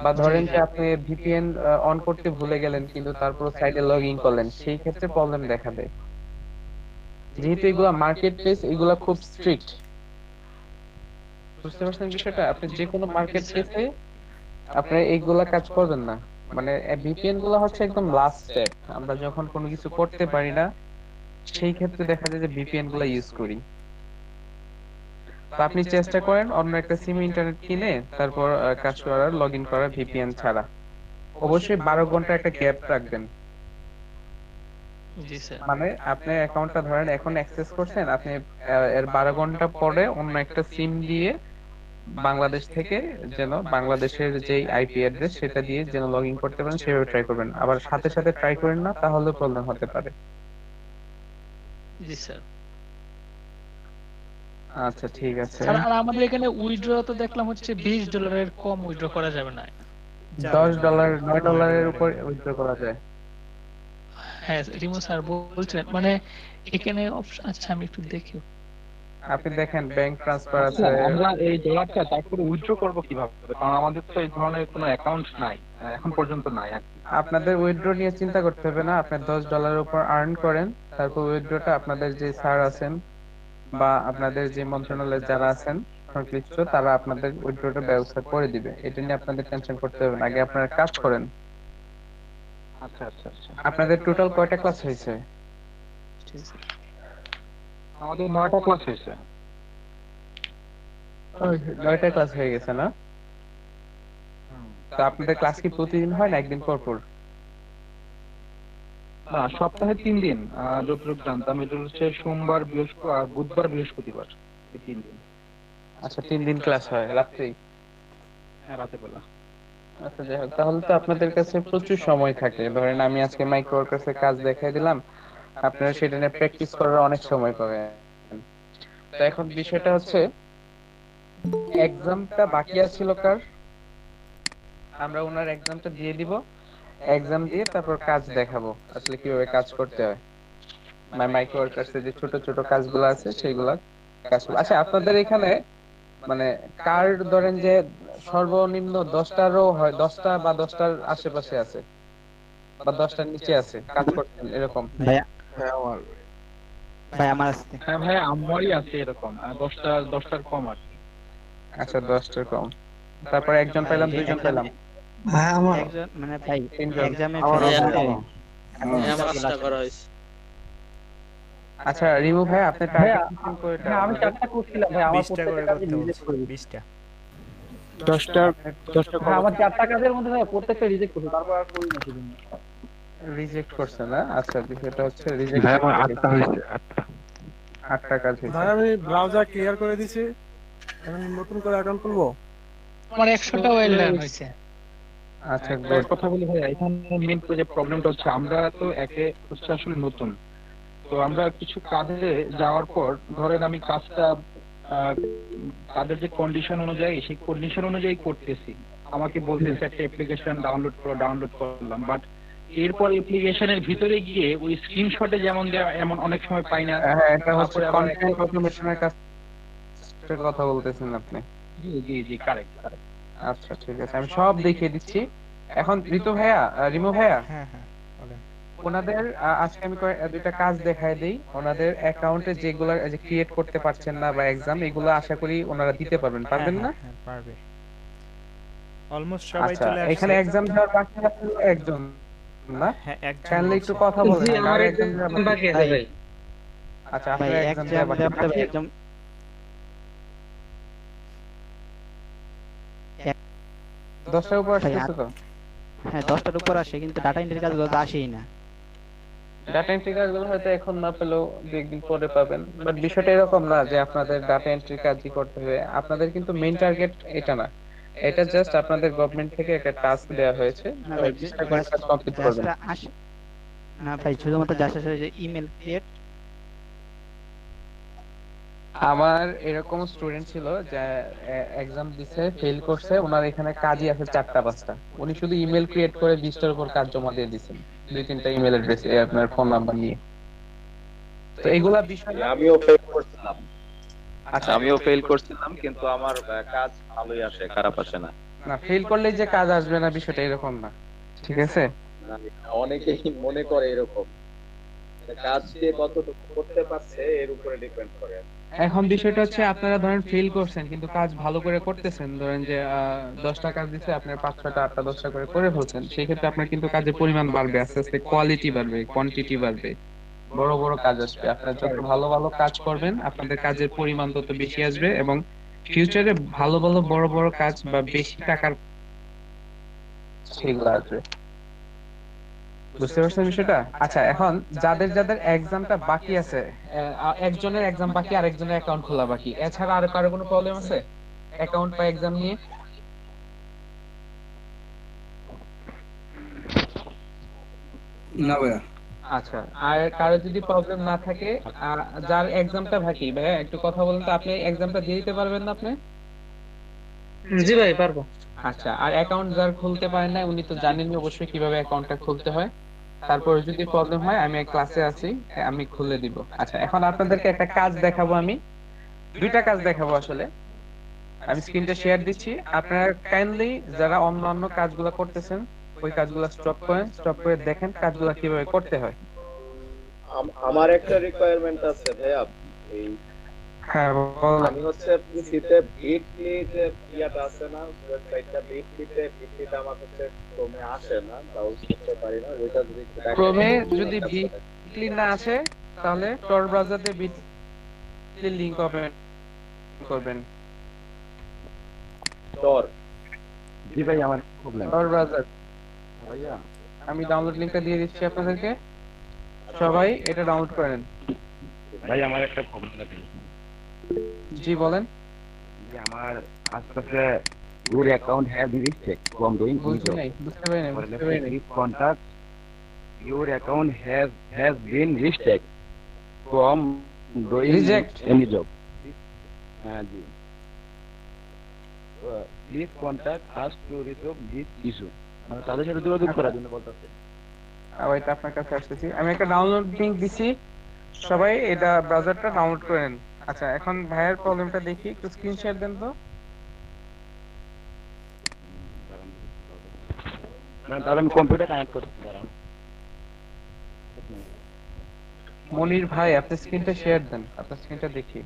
বা ধরেন যে আপনি ভিপিএন অন করতে ভুলে গেলেন কিন্তু তারপর সাইটে লগ ইন করলেন, সেই ক্ষেত্রে প্রবলেম দেখা দেয়। যেহেতু এগুলা মার্কেট প্লেস, এগুলা খুব স্ট্রিক্ট। বুঝতে পারছেন বিষয়টা? আপনি যে কোনো মার্কেট প্লেসে আপনি এইগুলা কাজ করবেন না। মানে ভিপিএন গুলো হচ্ছে একদম লাস্ট স্টেপ। আমরা যখন কোনো কিছু করতে পারি না সেই ক্ষেত্রে দেখা যায় যে ভিপিএন গুলো ইউজ করি। তো আপনি চেষ্টা করেন অন্য একটা সিম ইন্টারনেট কিনে তারপর কাজ করার, লগইন করার ভিপিএন ছাড়া। অবশ্যই 12 ঘন্টা একটা গ্যাপ রাখবেন। জি স্যার। মানে আপনি অ্যাকাউন্টটা ধরেন এখন অ্যাক্সেস করছেন, আপনি এর 12 ঘন্টা পরে অন্য একটা সিম দিয়ে বাংলাদেশ থেকে যেন বাংলাদেশের যে আইপি অ্যাড্রেস সেটা দিয়ে যেন লগইন করতে পারেন, সেভাবে ট্রাই করবেন। আবার সাথে সাথে ট্রাই করেন না, তাহলে প্রবলেম হতে পারে। জি স্যার। আচ্ছা ঠিক আছে। আর আমাদের এখানে উইথড্র তো দেখলাম হচ্ছে $20 কম উইথড্র করা যাবে না। $10 $9 উপর উইথড্র করা যায়। হ্যাঁ রিমো স্যার বলছেন, মানে এখানে অপশন, আচ্ছা আমি একটু দেখি। আপনি দেখেন ব্যাংক ট্রান্সফার আচ্ছা, আছে। আমরা এই ডলারটা তারপরে উইথড্র করব কিভাবে? কারণ আমাদের তো এই ধরনের কোনো অ্যাকাউন্ট নাই, এখন পর্যন্ত নাই আর কি। আপনাদের উইথড্র নিয়ে চিন্তা করতে হবে না, আপনি $10 উপর আর্ন করেন, তারপর উইথড্রটা আপনাদের যে স্যার আছেন বা আপনাদের যে মন্ত্রণালয়ে যারা আছেন সংশ্লিষ্ট, তারা আপনাদের উইথড্রটা ব্যবস্থা করে দিবে। এটা নিয়ে আপনাদের টেনশন করতে হবে না। আগে আপনারা কাজ করেন। আচ্ছা আচ্ছা আচ্ছা। আপনাদের টোটাল কয়টা ক্লাস হয়েছে? আমাদের 9টা ক্লাস হয়েছে। 9টা ক্লাস হয়ে গেছে না? তো আপনাদের ক্লাস কি প্রতিদিন হয় না একদিন পর পর? না, সপ্তাহে 3 দিন। যতটুকু জানতাম এটা হচ্ছে সোমবার, বৃহস্পতিবার আর বুধবার, বৃহস্পতিবার, এই 3 দিন। আচ্ছা, 3 দিন ক্লাস হয় রাত্রেই? হ্যাঁ, রাতে বেলা। আচ্ছা, যাই হোক, তাহলে তো আপনাদের কাছে প্রচুর সময় থাকে। ধরেন আমি আজকে মাইক্রো ওয়ার্কার্সের কাজ দেখাই দিলাম, আপনারা সেটা নিয়ে প্র্যাকটিস করার অনেক সময় পাবেন। তো এখন বিষয়টা হচ্ছে এক্সামটা বাকি আছিল কার? আমরা ওনার এক্সামটা দিয়ে দিব, এক্সাম দিয়ে তারপর কাজ দেখাবো আসলে কিভাবে কাজ করতে হয়। মাইক্রো ওয়ার্কার্সের যে ছোট ছোট কাজগুলো আছে সেইগুলা কাজ করবো। আচ্ছা, আপনাদের এখানে মানে কার ধরেন যে সর্বনিম্ন 10টারও হয়, 10টা বা 10টার আশেপাশে আছে বা 10টার নিচে আছে কাজ করছেন এরকম? ভাইয়া হ্যাঁ আমার ভাই আমার আছে। হ্যাঁ ভাই, আমারই আছে এরকম 10টার কম আর কি। আচ্ছা, 10টার কম। তারপর একজন পেলাম, দুইজন পেলাম, হ্যাঁ আমার একজন মানে ভাই তিনজন। এক্সামে আমার ফেল আছে। হলে আচ্ছা, রিমু ভাই আপনি টার্গেট দিচ্ছেন কয়টা? হ্যাঁ, আমি 4টা করছিলাম ভাই, আমার 20টা করে করতে বলছে, 20টা। 10টা হ্যাঁ, আমার 4টা কাজের মধ্যে ভাই প্রত্যেকটা রিজেক্ট করছে, তারপর আর করি না সেজন্য। রিজেক্ট করছে না? আচ্ছা, বিষয়টা হচ্ছে রিজেক্ট ভাই আমার 8টা হয়েছে, 8টা। 8টা কাজ হয়েছে। ভাই আমি ব্রাউজার ক্লিয়ার করে দিছি, আমি নতুন করে অ্যাকাউন্ট খুলবো। আমার 100টা ওয়েল ডান হয়েছে। আচ্ছা, একটা কথা বলি ভাই, এখানে মেইন যে প্রবলেমটা হচ্ছে আমরা তো একে হচ্ছে আসলে নতুন, তো আমরা কিছু কাজে যাওয়ার পর ধরেন আমি কাজটা তাদের যে কন্ডিশন অনুযায়ী সেই কন্ডিশন অনুযায়ী করতেছি, আমাকে বলতেছে একটা অ্যাপ্লিকেশন ডাউনলোড করলাম, বাট এরপর অ্যাপ্লিকেশনের ভিতরে গিয়ে ওই স্ক্রিনশটে যেমন দেয়া এমন অনেক সময় পাই না। হ্যাঁ, এটা হচ্ছে তারপরে আবার কন্টেন্ট অটোমেশনের কাজের কথা বলতেছেন আপনি? জি জি জি, কারেক্ট কারেক্ট। আচ্ছা, ঠিক আছে, আমি সব দেখিয়ে দিচ্ছি। এখন ঋতু ভাইয়া, রিমু ভাইয়া, হ্যাঁ হ্যাঁ বলেন। ওনাদের আজকে আমি দুইটা কাজ দেখাই দেই। ওনাদের অ্যাকাউন্টে যেগুলো যে ক্রিয়েট করতে পারছেন না বা এক্সাম, এগুলো আশা করি ওনারা দিতে পারবেন, পারবেন না? হ্যাঁ পারবে, অলমোস্ট সবাই আচ্ছা, চলে আসছে। এখানে এক্সাম দেওয়ার বাকি আছে একজন না? হ্যাঁ একজন কাইন্ডলি একটু কথা বলেন। জি, আমার আর একদম একজন বাকি আছে ভাই। আচ্ছা, ভাই আপনার এক্সাম দেওয়া বাকি। একদম 10টার উপর আসতেছে তো? হ্যাঁ 10টার উপর আসে, কিন্তু ডাটা এন্ট্রি কাজগুলো তো আসেই না। ডাটা এন্ট্রি কাজগুলো হয়তো এখন না পেলেও 2 একদিন পরে পাবেন। বাট বিষয়টা এরকম না যে আপনাদের ডাটা এন্ট্রি কাজই করতে হবে। আপনাদের কিন্তু মেইন টার্গেট এটা না, এটা জাস্ট আপনাদের গভর্নমেন্ট থেকে একটা টাস্ক দেওয়া হয়েছে, না ভাই, চেষ্টা করে কাজ কমপ্লিট করবেন। জাস্ট আসে না ভাই, শুধুমাত্র জাস্ট আসে যে ইমেল ক্রিয়েট। আমার এরকম স্টুডেন্ট ছিল যে এক্সাম দিছে, ফেল করছে, ওনার এখানে কাজই আছে 4টা-5টা। উনি শুধু ইমেল ক্রিয়েট করে 20টার উপর কাজ জমা দিয়ে দিয়েছেন, 2-3টা ইমেল অ্যাড্রেস আপনার ফোন নাম্বার নিয়ে। তো এগুলা বিষয় না। আমিও ফেল করছিলাম। আচ্ছা, আমিও ফেল করছিলাম, কিন্তু আমার কাজ ভালোই আসে, খারাপ আসে না। না, ফেল করলেই যে কাজ আসবে না বিষয়টা এরকম না, ঠিক আছে? অনেকেই মনে করে এরকম, কাজ দিয়ে কতটুকু করতে পারছে এর উপরে ডিপেন্ড করে। এখন বিষয়টা হচ্ছে আপনারা ধরেন ফেল করছেন কিন্তু কাজ ভালো করে করতেছেন, ধরেন যে 10টা কাজ দিচ্ছে আপনার 5-6টা 8টা 10টা করে ফেলছেন, সেই ক্ষেত্রে আপনার কিন্তু কাজের পরিমাণ বাড়বে, আস্তে আস্তে কোয়ালিটি বাড়বে, কোয়ান্টিটি বাড়বে, বড় বড় কাজ আসবে। আপনারা যত ভালো ভালো কাজ করবেন আপনাদের কাজের পরিমাণ তত বেশি আসবে এবং ফিউচারে ভালো ভালো বড় বড় কাজ বা বেশি টাকার সেগুলো আসবে। বুঝতে পারছেন বিষয়টা? আচ্ছা, এখন যাদের যাদের এক্সামটা বাকি আছে, একজনের এক্সাম বাকি আর একজনের অ্যাকাউন্ট খোলা বাকি, এছাড়া আর কারো কোনো প্রবলেম আছে অ্যাকাউন্ট বা এক্সাম নিয়ে? না ভাইয়া। আচ্ছা, আর কারো যদি প্রবলেম না থাকে, যার এক্সামটা বাকি, ভাইয়া একটু কথা বলেন তো, আপনি এক্সামটা দিয়ে দিতে পারবেন না আপনি? জি ভাই পারবো। আচ্ছা, আর অ্যাকাউন্ট যার খুলতে পারেন না, উনি তো জানেনই অবশ্যই কিভাবে অ্যাকাউন্টটা খুলতে হয়। তারপরে যদি প্রবলেম হয় আমি ক্লাসে আছি, আমি খুলে দিব। আচ্ছা, এখন আপনাদেরকে একটা কাজ দেখাবো আমি। দুইটা কাজ দেখাবো আসলে। আমি স্ক্রিনটা শেয়ার দিচ্ছি, আপনারা কাইন্ডলি যারা অন্যান্য কাজগুলো করতেছেন ওই কাজগুলো স্টপ করে দেখেন কাজগুলো কিভাবে করতে হয়। আমার একটা রিকোয়ারমেন্ট আছে ভাইয়া, এই হ্যাঁ বল। আমি হচ্ছে পিসিতে বিটলি যে ইয়াটা আছে না, ওয়েবসাইটটা বিটলিতে আমার হচ্ছে ক্রোমে আসে না, ব্রাউজ করতে পারি না। ওইটা যদি একটু দেখাই। ক্রোমে যদি বিটলি না আসে তাহলে টর ব্রাউজারে বিটলি লিংক ওপেন করবেন। টর জি ভাই আমার প্রবলেম টর ব্রাউজার ভাইয়া আমি ডাউনলোড লিংকটা দিয়ে দিচ্ছি আপনাদেরকে, সবাই এটা ডাউনলোড করে নেন। ভাই আমার একটা প্রবলেম আছে। জি বলেন। যে আমার আজকে your account have been restricted from doing বুঝতে পারি নাই। Please contact your account has been restricted from doing Reject. any job. हाँ जी। Please contact us to resolve this issue. তাদের সাথে যোগাযোগ করার জন্য বলতেছে। ওইটা আপনার কাছে আসতেছি, আমি একটা ডাউনলোড লিংক দিছি, সবাই এটা ব্রাউজারটা ডাউনলোড করে নেন। আচ্ছা এখন ভাইয়ের প্রবলেমটা দেখি, একটু স্ক্রিন শেয়ার দেন তো। তাহলে আমি কম্পিউটার কানেক্ট করতে পারলাম। মনির ভাই আপনি স্ক্রিনটা শেয়ার দেন, আপনার স্ক্রিনটা দেখি।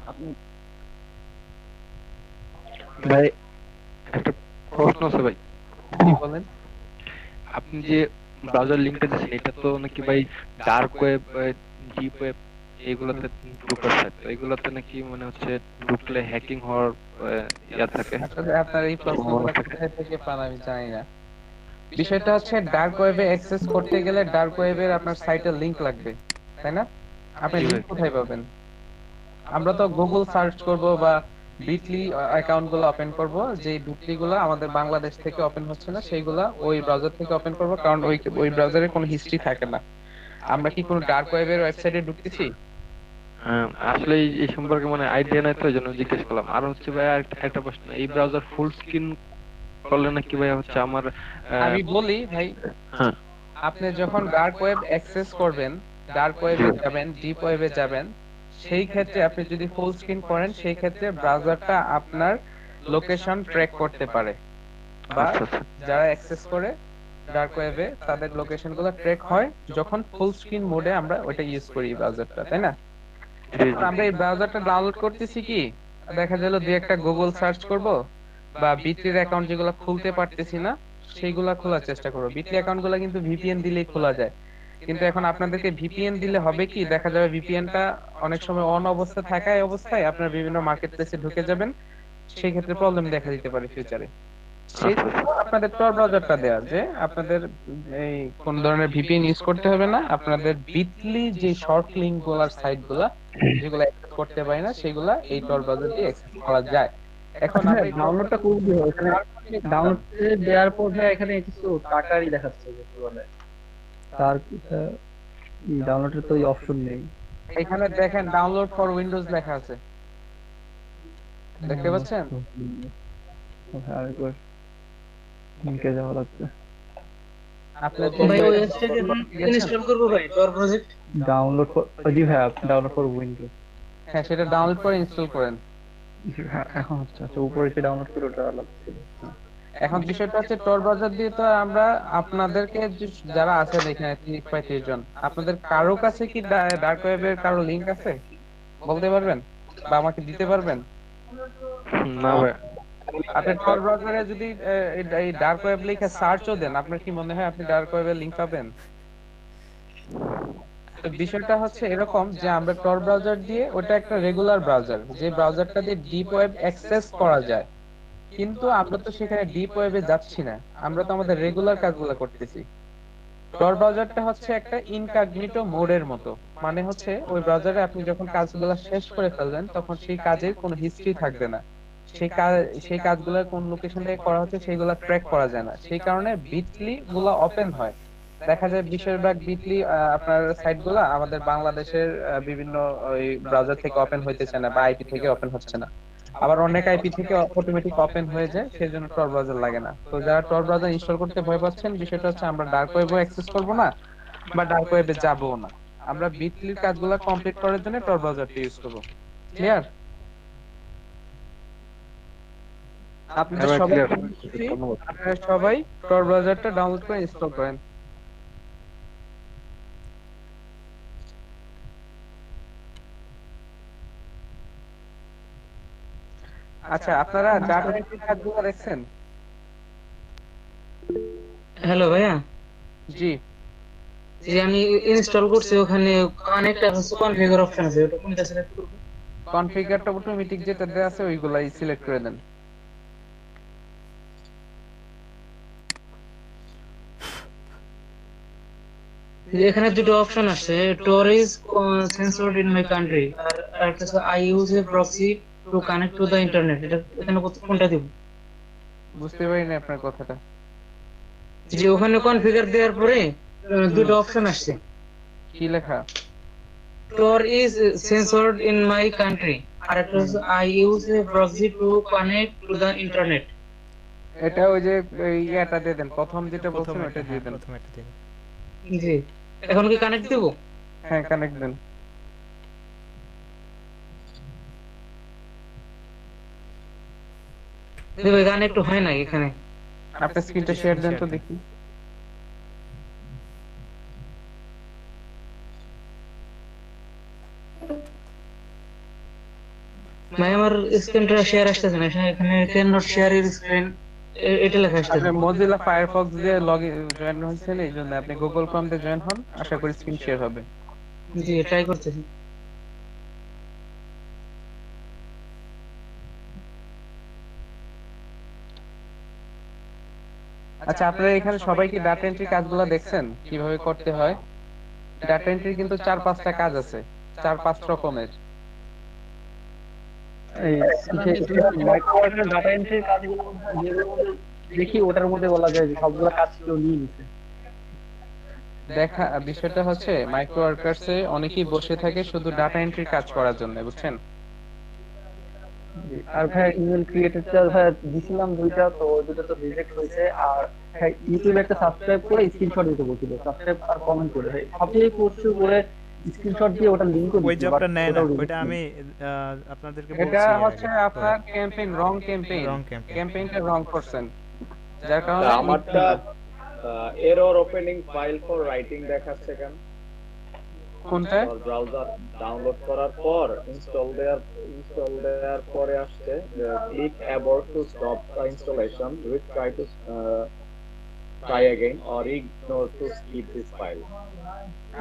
আপনি ভাই একটা প্রশ্ন আছে ভাই। কি বলেন? আপনি যে ব্রাউজার লিংকটা দিয়েছেন এটা তো নাকি ভাই ডার্ক ওয়েব, ডিপ ওয়েব এগুলোতে ঢোকার সাইট, তো এগুলোতে নাকি মানে হচ্ছে ঢুকলে হ্যাকিং হওয়ার ইয়া থাকে। আসলে আপনার এই প্রশ্নগুলো কোথা থেকে পান আমি জানি না। বিষয়টা হচ্ছে ডার্ক ওয়েবে অ্যাক্সেস করতে গেলে ডার্ক ওয়েবের আপনার সাইটের লিংক লাগবে, তাই না? আপনি লিংক কোথায় পাবেন? আমরা তো গুগল সার্চ করব বা বিটলি অ্যাকাউন্ট গুলো ওপেন করব, যে বিটলি গুলো আমাদের বাংলাদেশ থেকে ওপেন হচ্ছে না সেইগুলা ওই ব্রাউজার থেকে ওপেন করব, কারণ ওই ব্রাউজারে কোনো হিস্ট্রি থাকে না। আমরা কি কোনো ডার্ক ওয়েবের ওয়েবসাইটে ঢুকতেছি? আসলে এই সম্পর্কে মানে আইডিয়া নাই তো, এই জন্য জিজ্ঞেস করলাম। আর হচ্ছে ভাই একটা প্রশ্ন, এই ব্রাউজার ফুল স্ক্রিন করলে নাকি ভাই হচ্ছে আমার আমি বলি ভাই, হ্যাঁ আপনি যখন ডার্ক ওয়েব অ্যাক্সেস করবেন, ডার্ক ওয়েবে যাবেন, ডিপ ওয়েবে যাবেন, সেই ক্ষেত্রে আপনি যদি ফুল স্ক্রিন করেন সেই ক্ষেত্রে ব্রাউজারটা আপনার লোকেশন ট্র্যাক করতে পারে, বা যারা অ্যাক্সেস করে ডার্ক ওয়েবে তাদের লোকেশনগুলো ট্র্যাক হয় যখন ফুল স্ক্রিন মোডে আমরা ওটা ইউজ করি ব্রাউজারটা, তাই না? আমরা এই ব্রাউজারটা ডাউনলোড করতেছি কি দেখা গেল দুই একটা গুগল সার্চ করব বা বিটলির অ্যাকাউন্ট যেগুলো খুলতে পারতেছি না সেইগুলা খোলার চেষ্টা করব। বিটলি অ্যাকাউন্টগুলো কিন্তু ভিপিএন দিলেই খোলা যায়, কিন্তু এখন আপনাদেরকে ভিপিএন দিলে হবে কি, দেখা যাবে ভিপিএনটা অনেক সময় অন অবস্থা থাকায় অবস্থায় আপনার বিভিন্ন মার্কেট প্লেসে ঢুকে যাবেন, সেই ক্ষেত্রে প্রবলেম দেখা দিতে পারে ফিউচারে। সেই আপনাদের টর ব্রাউজারটা দেয়া যে আপনাদের এই কোন ধরনের ভিপিএন ইউজ করতে হবে না, আপনাদের বিটলি যে শর্ট লিংক গুলার সাইটগুলা যেগুলো অ্যাক্সেস করতে পারি না সেগুলা এই টর ব্রাউজার দিয়ে অ্যাক্সেস করা যায়। এখন আপনি ডাউনলোডটা করব এখানে, ডাউনলোড দেওয়ার পর এখানে কিছু টাকারই দেখাচ্ছে যে কি বলে তার ডাউনলোডের তো অপশন নেই। এখানে দেখেন ডাউনলোড ফর উইন্ডোজ লেখা আছে, দেখতে পাচ্ছেন? আরেকবার লিংকে যাওয়া লাগবে। আপনার ভাই ওই ওয়েবসাইট এখন ইনস্টল করব ভাই টর প্রজেক্ট ডাউনলোড ফর জি ভাই ডাউনলোড ফর উইন্ডোজ। হ্যাঁ সেটা ডাউনলোড করে ইনস্টল করেন। এখন আচ্ছা উপরে যে ডাউনলোড করে ওটা লাগছে। এখন বিষয়টা হচ্ছে টর ব্রাউজার দিয়ে তো আমরা আপনাদেরকে যারা আছেন এখানে 30 জন, আপনাদের কারো কাছে কি ডার্ক ওয়েবের কারো লিংক আছে বলতে পারবেন বা আমাকে দিতে পারবেন? না ভাই। আপনি টর ব্রাউজারে যদি এই ডার্ক ওয়েব লিখে সার্চও দেন, আপনার কি মনে হয় আপনি ডার্ক ওয়েবের লিংক পাবেন? তো বিষয়টা হচ্ছে এরকম যে আমরা টর ব্রাউজার দিয়ে, ওটা একটা রেগুলার ব্রাউজার, যে ব্রাউজারটা দিয়ে ডিপ ওয়েব অ্যাক্সেস করা যায়, কিন্তু আমরা তো সেখানে ডিপ ওয়েবে যাচ্ছি না, আমরা তো আমাদের রেগুলার কাজগুলো করতেছি। টর ব্রাউজারটা হচ্ছে একটা ইনকগনিটো মোডের মতো, মানে হচ্ছে ওই ব্রাউজারে আপনি যখন কাজগুলো শেষ করে ফেলবেন তখন সেই কাজের কোনো হিস্ট্রি থাকবে না, সেই কাজগুলো কোন লোকেশন থেকে করা হচ্ছে সেগুলো ট্র্যাক করা যায় না। সেই কারণে বিটলি গুলো ওপেন হয়, দেখা যায় বেশিরভাগ বিটলি আপনার সাইটগুলো আমাদের বাংলাদেশের বিভিন্ন ওই ব্রাউজার থেকে ওপেন হইতেছে না বা আইপি থেকে ওপেন হচ্ছে না, আবার অনেক আইপি থেকে অটোমেটিক ওপেন হয়ে যায়, সেজন্য টর ব্রাউজার লাগে না। তো যারা টর ব্রাউজার ইনস্টল করতে ভয় পাচ্ছেন, বিষয়টা হচ্ছে আমরা ডার্ক ওয়েবও অ্যাক্সেস করব না, বা ডার্ক ওয়েবে যাবো না। আমরা বিটলির কাজগুলো কমপ্লিট করার জন্য tor ব্রাউজারটা ইউজ করব। ক্লিয়ার? আপনারা হ্যাঁ সবাই ক্লিয়ার। ধন্যবাদ। আপনারা সবাই tor ব্রাউজারটা ডাউনলোড করে ইনস্টল করেন। আচ্ছা, আপনারা ডাটা এন্ট্রি কাজগুলো দেখছেন? হ্যালো ভাইয়া, জি, যে আমি ইনস্টল করছি ওখানে কানেক্ট আছে, কনফিগার অপশন আছে, ওটা কোনটা সিলেক্ট করব? কনফিগারটা অটোমেটিক যেটা দেয়া আছে ওইগুলাই সিলেক্ট করে দেন। যে এখানে দুটো অপশন আছে, tor is censored in my country, আর একটা আছে I use a proxy to connect to the internet। এটা এখানে কোনটা দিব? বুঝতে পারিনি আপনার কথাটা। যে ওখানে কনফিগার দেওয়ার পরে দুটো অপশন আসছে, কি লেখা? tor is censored in my country, আর একটা আছে I use a proxy to connect to the internet। এটা ওই যে ইয়াটা দিয়ে দেন, প্রথম যেটা বলছেন ওটা দিয়ে দেন। প্রথম একটা দিন। জি, এখন কি কানেক্ট দেব? হ্যাঁ, কানেক্ট দেন। দেব, কানেক্ট হয় না এখানে। আপনার স্ক্রিনটা শেয়ার দেন তো দেখি। ভাই আমার স্ক্রিনটা শেয়ার আসতেছে না, এখানে can not share your screen এটা লেখা আসছে। আপনি মজিলা ফায়ারফক্স দিয়ে জয়েন হয়েছেন, এই জন্য আপনি গুগল ক্রোম দিয়ে জয়েন হন, আশা করি স্ক্রিন শেয়ার হবে। জি, ট্রাই করতেছি। আচ্ছা, আপনারা এখানে সবাই কি ডাটা এন্ট্রি কাজগুলো দেখছেন কিভাবে করতে হয়? ডাটা এন্ট্রি কিন্তু 4-5টা কাজ আছে, 4-5 রকমের। এই মাইক্রোওয়ার্ডের ডাটা এন্ট্রির কাজগুলো যেগুলো দেখি ওটার মধ্যে বলা যায় যে সবগুলো কাজ কেউ নিয়ে নিছে। দেখা বিষয়টা হচ্ছে মাইক্রো ওয়ার্কার্সে অনেকেই বসে থাকে শুধু ডাটা এন্ট্রি কাজ করার জন্য, বুঝছেন? আর ভাই ইমেল ক্রিয়েটরটা ভাই দিছিলাম দুইটা, তো দুটো তো রিজেক্ট হয়েছে। আর ভাই ইউটিউবে একটা সাবস্ক্রাইব করে স্ক্রিনশট দিতে বলছিল, সাবস্ক্রাইব আর কমেন্ট করে ভাই সবই করছি, করে স্ক্রিনশট দিয়ে ওটা লিংক করে ওই জবটা নেয় না, ওইটা আমি আপনাদেরকে বলছি। এটা হচ্ছে আপনার ক্যাম্পেইন, রং ক্যাম্পেইন, ক্যাম্পেইনটা রং করছেন, যার কারণে আমারটা error opening file for writing দেখাচ্ছে কেন? কোনটা? ব্রাউজার ডাউনলোড করার পর ইনস্টল দেওয়ার পরে আসছে click about to stop the installation, with try to try again or ignore to skip this file।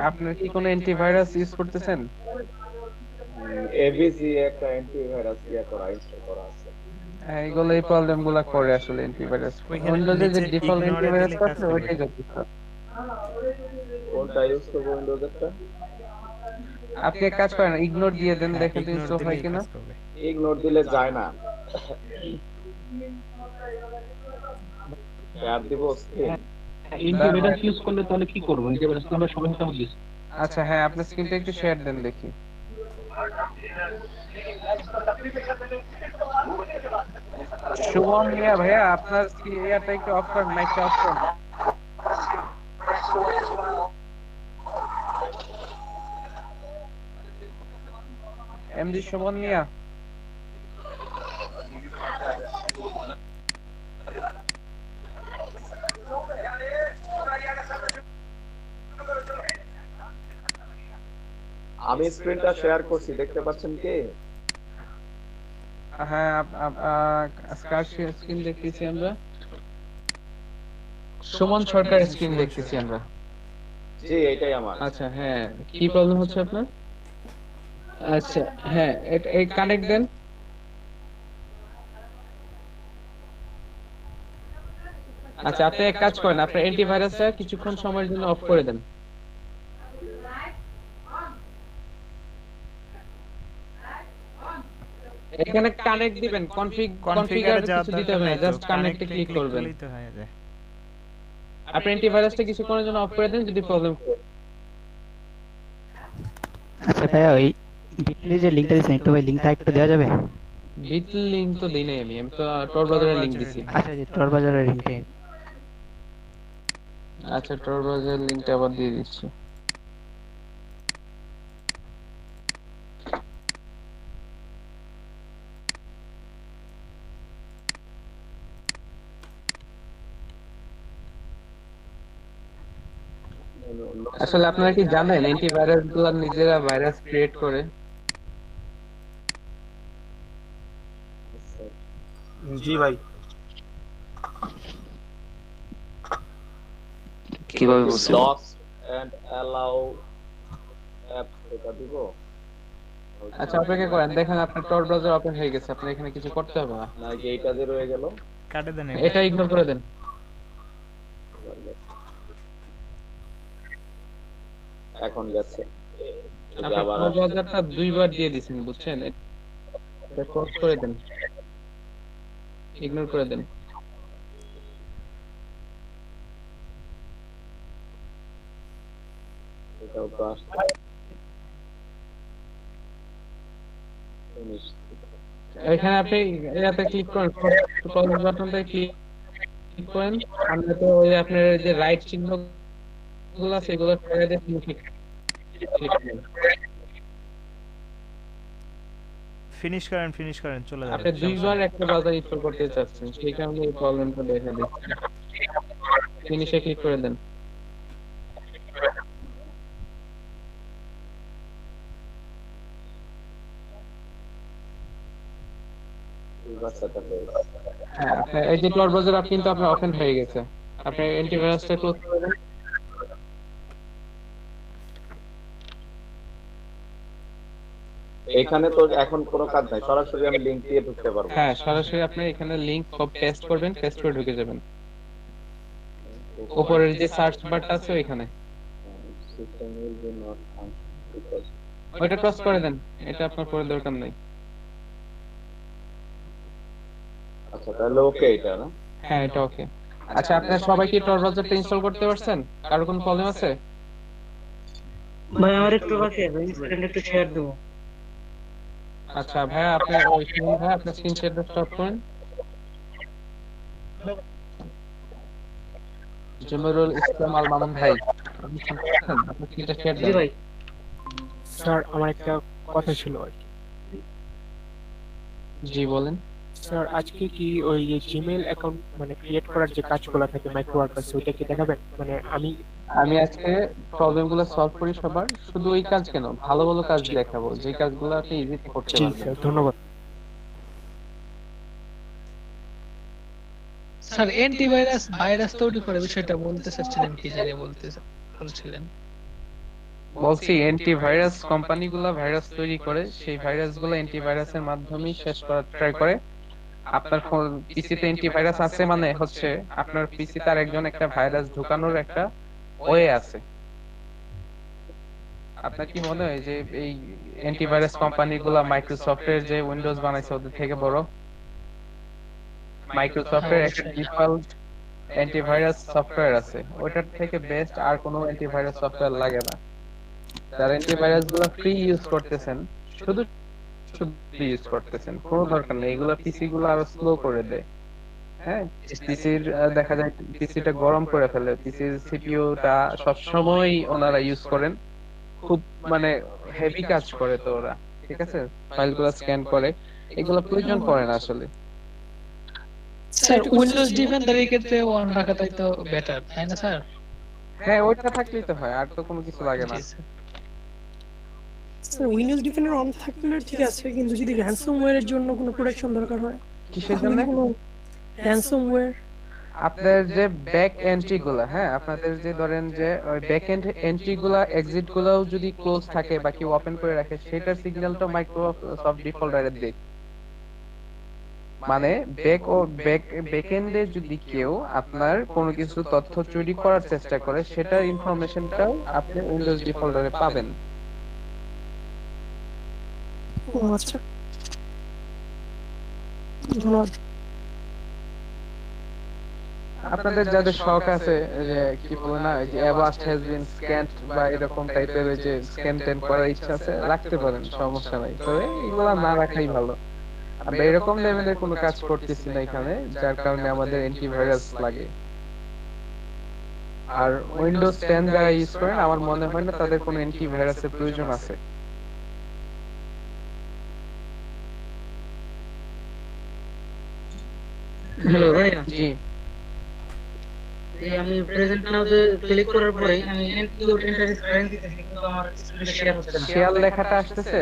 আপনার কি কোনো অ্যান্টিভাইরাস ইউজ করতেছেন? এবিসি একটা অ্যান্টিভাইরাস করা ইনস্টল করা আছে। হ্যাঁ, এগুলো এই প্রবলেমগুলো করে আসলে অ্যান্টিভাইরাস। উইন্ডোজে যে ডিফল্ট অ্যান্টিভাইরাস আছে ওইটাই যথেষ্ট। কোনটা ইউজ করব উইন্ডোজেরটা? আপনি এক কাজ করেন, ইগনোর দিয়ে দেন, দেখেন তো ইনস্টল হয় কিনা। ইগনোর দিলে যায় না। শেয়ার দিব স্ক্রিন। ইন্টিগ্রেটর ইউজ করলে তাহলে কি করব? ইন্টিগ্রেটর তো আমরা সবাই তাহলে ইউজ। আচ্ছা হ্যাঁ, আপনার স্ক্রিনটা একটু শেয়ার দেন দেখি। শুভম মিয়া ভাইয়া, আপনার ইয়াটা একটু অফ করেন, মাইকটা অফ করেন। এমডি শুভম মিয়া, আমি স্ক্রিনটা শেয়ার করছি, দেখতে পাচ্ছেন কি? হ্যাঁ, স্কার স্ক্রিন দেখতেছি আমরা, সুমন সরকার স্ক্রিন দেখতেছি আমরা। জি, এটাই আমার। আচ্ছা হ্যাঁ, কি প্রবলেম হচ্ছে আপনার? আচ্ছা হ্যাঁ, এই কানেক্ট দেন। আচ্ছা, আপনি এক কাজ করেন, আপনার অ্যান্টিভাইরাসটা কিছুক্ষণ সময়ের জন্য অফ করে দেন। এখানে কানেক্ট দিবেন, কনফিগার কিছু দিতে হবে না, জাস্ট কানেক্টে ক্লিক করবেন। আপনি অ্যান্টিভাইরাসটা কিছুক্ষণের জন্য অফ করে দেন যদি প্রবলেম হয়। আচ্ছা ভাইয়া, ওই বিটলি যে লিংকটা দিয়েছেন, একটু ভাই লিংকটা একটু দেওয়া যাবে? বিটলি লিংক তো দেই নাই আমি তো tor বাজারের লিংক দিছি। আচ্ছা, যে tor বাজারের লিংকে আচ্ছা, tor browser লিংকটা আবার দিয়ে দিচ্ছি। আসলে আপনারা কি জানেন অ্যান্টিভাইরাস গুলো নিজেরা ভাইরাস ক্রিয়েট করে? জি ভাই। কিভাবে বুঝছেন? Docs and allow apps এটা দিব। আচ্ছা, অপেক্ষা করেন, দেখেন আপনার tor browser ওপেন হয়ে গেছে, আপনার এখানে কিছু করতে হবে না। না যে এইটা দিয়ে রয়ে গেল। কাটে দেন এটা ইগনোর করে দেন। এখন গেছে। আপনার tor browserটা দুইবার দিয়ে দিছেন, বুঝছেন? এটা ক্লোজ করে দেন, ইগনোর করে দেন। এটাও তো আসছে। এখানে আপনি এটাতে ক্লিক করেন, ক্লোজ বাটনটায় ক্লিক করেন, আমরা তো ওই আপনার যে রাইট চিহ্নগুলো আছে এগুলো সরিয়ে দিয়ে ক্লিক করেন। ফিনিশ করেন চলে যাবে। আপনি দুইবার একটা ব্রাউজার ইনস্টল করতে চাচ্ছেন, সেই কারণে এই প্রবলেমটা দেখা দিচ্ছে। ফিনিশে ক্লিক করে দেন। হ্যাঁ, আপনার এই যে tor browser আপ কিন্তু আপনার ওপেন হয়ে গেছে। আপনি অ্যান্টিভাইরাসটা ক্লোজ করে দেন। এখানে তো এখন কোনো কাজ নাই, সরাসরি আমি লিংক দিয়ে ঢুকতে পারবো। হ্যাঁ, সরাসরি আপনি এখানে লিংক পেস্ট করবেন, পেস্ট করে ঢুকে যাবেন। উপরের যে সার্চ বারটা আছে ওইখানে ওইটা ক্রস করে দেন, এটা আপনার পরে দরকার নাই। আচ্ছা, তাহলে ওকে এটা না? হ্যাঁ, এটা ওকে। আচ্ছা, আপনারা সবাই কি tor browserটা ইনস্টল করতে পারছেন? কারো কোনো প্রবলেম আছে? ভাই আমার একটু বাকি আছে, স্ক্রিন একটু শেয়ার দেব। আচ্ছা ভাই, আপনি ওই ভাই আপনার স্ক্রিন শেয়ারটা স্টপ করেন। জমিরুল ইসলাম আল মামুন ভাই, আপনি শুনছেন? আপনি স্ক্রিনটা শেয়ার দেন। জি ভাই। স্যার আমার একটা কথা ছিল আর কি। জি বলেন। স্যার আজকে কি ওই যে জিমেইল অ্যাকাউন্ট মানে ক্রিয়েট করার যে কাজগুলো থাকে মাইক্রো ওয়ার্কার্স, ওইটা কি দেখাবেন? মানে আমি আজকে প্রবলেমগুলো সলভ করি সবার, শুধু ওই কাজ কেন, ভালো ভালো কাজ দেখাবো যে কাজগুলো আপনি ইজিলি করতে জি পারবেন। স্যার, ধন্যবাদ। স্যার অ্যান্টিভাইরাস ভাইরাস তৈরি করে বিষয়টা বলতে চাচ্ছিলেন, কি জানি বলছিলেন? বলছি অ্যান্টিভাইরাস কোম্পানিগুলো ভাইরাস তৈরি করে, সেই ভাইরাসগুলো অ্যান্টিভাইরাসের মাধ্যমেই শেষ করার ট্রাই করে। আপনার ফোন পিসিতে অ্যান্টিভাইরাস আছে মানে হচ্ছে আপনার পিসিতে আরেকজন একটা ভাইরাস ঢোকানোর একটা ওয়ে আছে। আপনার কি মনে হয় যে এই অ্যান্টিভাইরাস কোম্পানিগুলো মাইক্রোসফটের যে উইন্ডোজ বানাইছে ওদের থেকে বড়? মাইক্রোসফটের একটা ডিফল্ট অ্যান্টিভাইরাস সফটওয়্যার আছে, ওটার থেকে বেস্ট আর কোনো অ্যান্টিভাইরাস সফটওয়্যার লাগে না। যারা অ্যান্টিভাইরাস গুলো ফ্রি ইউজ করতেছেন, শুধু ইউজ করতেছেন, কোনো দরকার নেই। এগুলো পিসি গুলো আরো স্লো করে দেয়। হ্যাঁ, পিসির দেখা যায় পিসিটা গরম করে ফেলে, পিসির সিপিইউটা সবসময় ওনারা ইউজ করেন, খুব মানে হেভি কাজ করে তো ওরা, ঠিক আছে, ফাইলগুলো স্ক্যান করে, এগুলো প্রয়োজন পড়ে না আসলে। স্যার উইন্ডোজ ডিফেন্ডার এর ক্ষেত্রে অন রাখাটাই তো বেটার, তাই না স্যার? হ্যাঁ, ওইটা থাকলেই তো হয়, আর তো কোনো কিছু লাগে না। স্যার উইন্ডোজ ডিফেন্ডার অন থাকলে ঠিক আছে, কিন্তু যদি র্যানসমওয়্যারের জন্য কোনো প্রোটেকশন দরকার হয়, কিসের জন্য? র্যানসমওয়্যার আপনার যে ব্যাক এন্ট্রি গুলা, হ্যাঁ আপনাদের যে ধরেন যে ব্যাক এন্ড এন্ট্রি গুলা, এক্সিট গুলাও যদি ক্লোজ থাকে বা কেউ ওপেন করে রাখে, সেটার সিগন্যালটা মাইক্রোসফট ডিফল্টারে দেয়। মানে ব্যাক এন্ডে যদি কেউ আপনার কোনো কিছু তথ্য চুরি করার চেষ্টা করে, সেটার ইনফরমেশনটাও আপনি উইন্ডোজ ডিফল্টারে পাবেন। আচ্ছা, ধন্যবাদ। আপনাদের যাদের শখ আছে যে কি বলে না, যে অ্যাভাস্ট হ্যাজ বিন স্ক্যান্ড বা এরকম টাইপের ওই যে স্ক্যান টেন করার ইচ্ছা আছে, রাখতে পারেন, সমস্যা নাই, তবে এগুলা না রাখাই ভালো। আমরা এরকম লেভেলের কোনো কাজ করতেছি না এখানে, যার কারণে আমাদের অ্যান্টিভাইরাস লাগে। আর উইন্ডোজ 10 যারা ইউজ করেন আমার মনে হয় না তাদের কোনো অ্যান্টিভাইরাসের প্রয়োজন আছে। হ্যালো ভাইয়া, জি এই আমি প্রেজেন্ট নাওতে ক্লিক করার পরে আমি ইনক্লুড এন্টার স্ক্রিন দিতেছি কিন্তু আমার স্ক্রিনটা শেয়ার হচ্ছে না। শেয়ার লেখাটা আসতেছে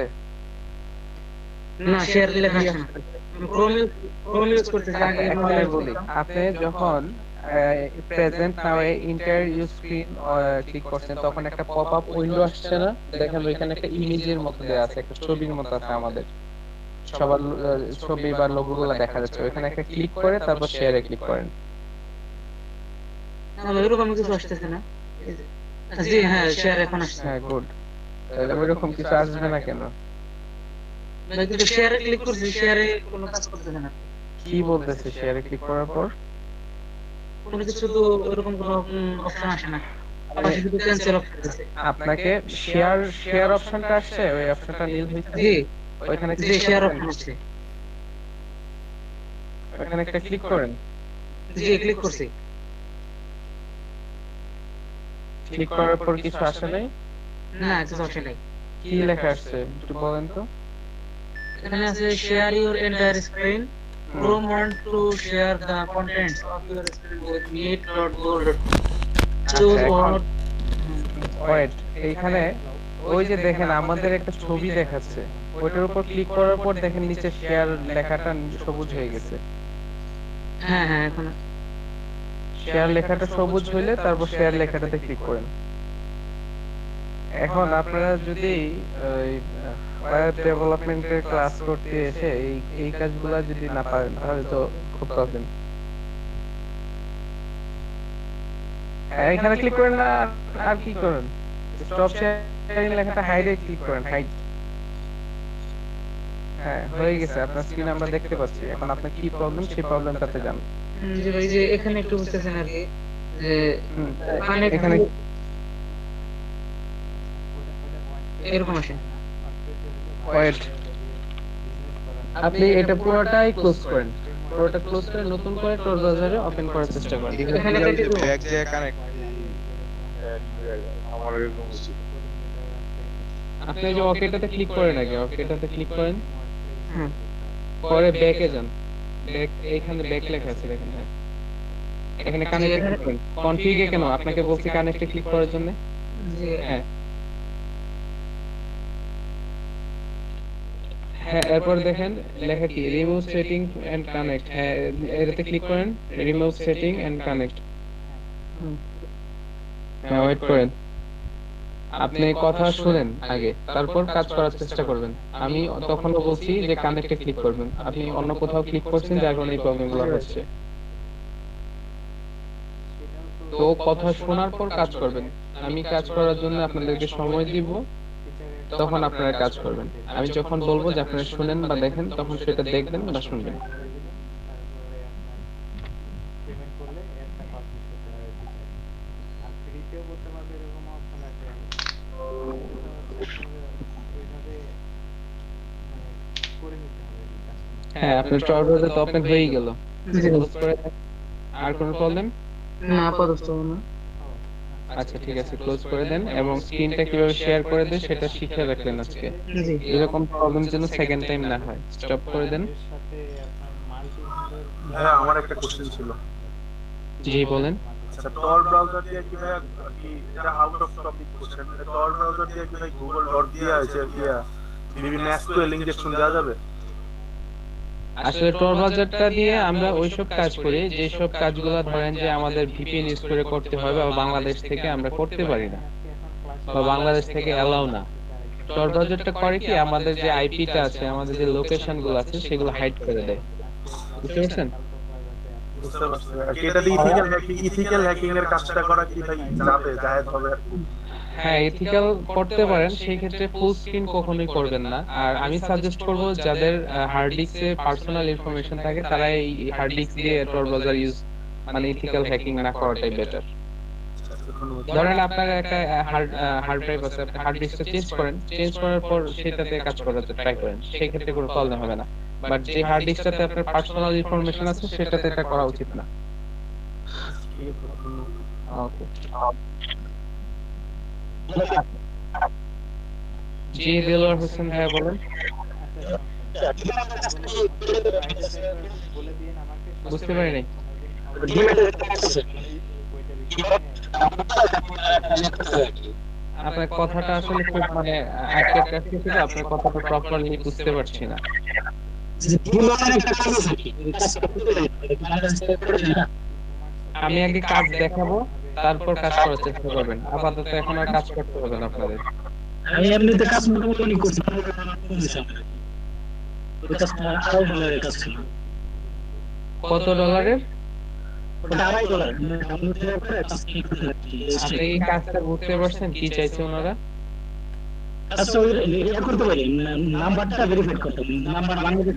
না, শেয়ার দিলে আসছে না। আমি ক্রোম ইউজ করতেছি আগে এখন আমি বলি, আপনি যখন প্রেজেন্ট নাও এ ইন্টার ইউজ স্ক্রিন ক্লিক করছেন তখন একটা পপ আপ উইন্ডো আসছে না? দেখেন ওইখানে একটা ইমেজের মতো দেয়া আছে, একটা ছবির মতো আছে, আমাদের সবার ছবি বা লোগোগুলো দেখা যাচ্ছে। ওইখানে একটা ক্লিক করে তারপর শেয়ারে ক্লিক করেন। না, এরকম কিছু আসতেছে না। জি হ্যাঁ, শেয়ার এখন আসছে। হ্যাঁ গুড, তাহলে ওইরকম কিছু আসবে না কেন? না, কিন্তু শেয়ারে ক্লিক করছি, শেয়ারে কোনো কাজ করতেছে না। কি বলতেছে শেয়ারে ক্লিক করার পর? কোনো কিছু তো এরকম কোনো অপশন আসে না, পাশে শুধু ক্যান্সেল অপশন আছে। আপনাকে শেয়ার অপশনটা আসছে, ওই অপশনটা নীল হইছে? জি, ওইখানে জি শেয়ার অপশন আছে, ওইখানে একটা ক্লিক করেন। জি ক্লিক করছি। ক্লিক করার পর কিছু আসে নাই? না, কিছু আসে নাই। কি লেখা আসছে একটু বলেন তো? এখানে আছে share your entire screen, Chrome want to share the contents of your screen with meet.gold. Choose what. Wait, এইখানে ওই যে দেখেন আমাদের একটা ছবি দেখাচ্ছে, ওইটার উপর ক্লিক করার পর দেখেন নিচে শেয়ার লেখাটা সবুজ হয়ে গেছে। হ্যাঁ হ্যাঁ, এখন শেয়ার লেখাটা সবুজ হইলে তারপর শেয়ার লেখাটাতে ক্লিক করেন। এখন আপনারা যদি ওয়েব ডেভেলপমেন্টের ক্লাস করতে এসে এই কাজগুলো যদি না পারেন তাহলে তো খুব প্রবলেম। এখানে ক্লিক করেন না, আর কি করেন? স্টপ শেয়ারিং লেখাটা হাইডে ক্লিক করেন, হাইড। হ্যাঁ হয়ে গেছে, আপনার স্ক্রিন আমরা দেখতে পাচ্ছি। এখন আপনার কি প্রবলেম সেই প্রবলেমটাতে যান। জি ভাই, যে এখানে একটু বুঝতেছেন আর কি, যে এখানে এরকম আসে। ওয়েট, আপনি এটা পুরোটাই ক্লোজ করেন, পুরোটা ক্লোজ করে নতুন করে tor ব্রাউজারে ওপেন করার চেষ্টা করেন। এখানে কেটে দেব। ব্যাক যে কানেক্ট আমার এরকম হচ্ছে। আপনি যে ওকেটাতে ক্লিক করেন, আগে ওকেটাতে ক্লিক করেন, পরে ব্যাকে যান। ব্যাক, এইখানে ব্যাক লেখা আছে দেখেন। হ্যাঁ এখানে কানেক্টে ক্লিক করেন। কনফিগে কেন আপনাকে বলছি কানেক্টে ক্লিক করার জন্য? হ্যাঁ হ্যাঁ, এরপর দেখেন লেখা কি, রিমুভ সেটিং এন্ড কানেক্ট। হ্যাঁ এটাতে ক্লিক করেন, রিমুভ সেটিং এন্ড কানেক্ট। হ্যাঁ ওয়েট করেন, আপনি কথা শুনেন আগে, তারপর কাজ করার চেষ্টা করবেন। আমি তখনও বলছি যে কানেক্টে ক্লিক করবেন, আপনি অন্য কোথাও ক্লিক করছেন যার কারণে এই প্রবলেমগুলো হচ্ছে। তো কথা শোনার পর কাজ করবেন। আমি কাজ করার জন্য আপনাদেরকে সময় দিব, তখন আপনারা কাজ করবেন। আমি যখন বলবো যে আপনারা শুনেন বা দেখেন, তখন সেটা দেখবেন বা শুনবেন। হ্যাঁ আপনার tor browser তো ওপেন হয়েই গেল। আর কোনো প্রবলেম? না, আপাতত না। আচ্ছা ঠিক আছে, ক্লোজ করে দেন এবং স্ক্রিনটা কিভাবে শেয়ার করে দেন সেটা শিখে রাখলেন আজকে। এরকম প্রবলেম যেন সেকেন্ড টাইম না হয়। স্টপ করে দেন। হ্যাঁ, আমার একটা কোশ্চেন ছিল। জি বলেন। আচ্ছা, tor ব্রাউজার দিয়ে কিভাবে, কি এটা out of topic question, tor browser দিয়ে কি ভাই গুগল ডট দিয়ে আছে বিভিন্ন এসকিউএল ইনজেকশন দেওয়া যাবে? আসলে tor ব্রাউজারটা দিয়ে আমরা ওইসব কাজ করি যেসব কাজগুলো ধরেন যে আমাদের ভিপিএন ইউজ করে করতে হয় বা বাংলাদেশ থেকে আমরা করতে পারি না বা বাংলাদেশ থেকে অ্যালাউ না। tor ব্রাউজারটা করে কি, আমাদের যে আইপিটা আছে, আমাদের যে লোকেশন গুলো আছে সেগুলো হাইড করে দেয়। বুঝতে পারছেন? বুঝতে পারছি। আর কি এটা ইথিক্যাল হ্যাকিং এর কাজটা করা কি ভাই যাবে, জায়েজ হবে আর কি? হ্যাঁ এথিক্যাল করতে পারেন, সেই ক্ষেত্রে ফুল স্ক্রিন কখনোই করবেন না। আর আমি সাজেস্ট করব যাদের হার্ড ডিস্কে পার্সোনাল ইনফরমেশন থাকে তারা এই হার্ড ডিস্ক দিয়ে tor ব্রাউজার ইউজ, মানে ইথিক্যাল হ্যাকিং না করাটাই বেটার। ধরেন আপনার একটা হার্ড ড্রাইভ আছে, আপনি হার্ড ডিস্কটা চেঞ্জ করেন, চেঞ্জ করার পর সেটাতে কাজ করাতে ট্রাই করেন, সেই ক্ষেত্রে কোনো প্রবলেম হবে না। বাট যে হার্ড ডিস্কটাতে আপনার পার্সোনাল ইনফরমেশন আছে সেটাতে এটা করা উচিত না। ঠিক আছে ওকে জি দিলওয়ার হোসেন ভাই বলেন বুঝতে পারি নাই আপনার কথাটা আসলে খুব মানে আটকে কাটছে ছিল আপনার কথাটা প্রপারলি বুঝতে পারছি না আমি আগে কাজ দেখাবো তারপর কাজ করার চেষ্টা করবেন আপাতত এখন আর কাজ করতে হবে না আপনাদের আমি এমনিতে কাজ মোটামুটি করছি কত ডলারের $2.5 আপনি এই কাজটা বুঝতে পারছেন কি চাইছে ওনারা করতে পারি নাম্বারটা ভেরিফাই করতে নাম্বার বাংলাদেশ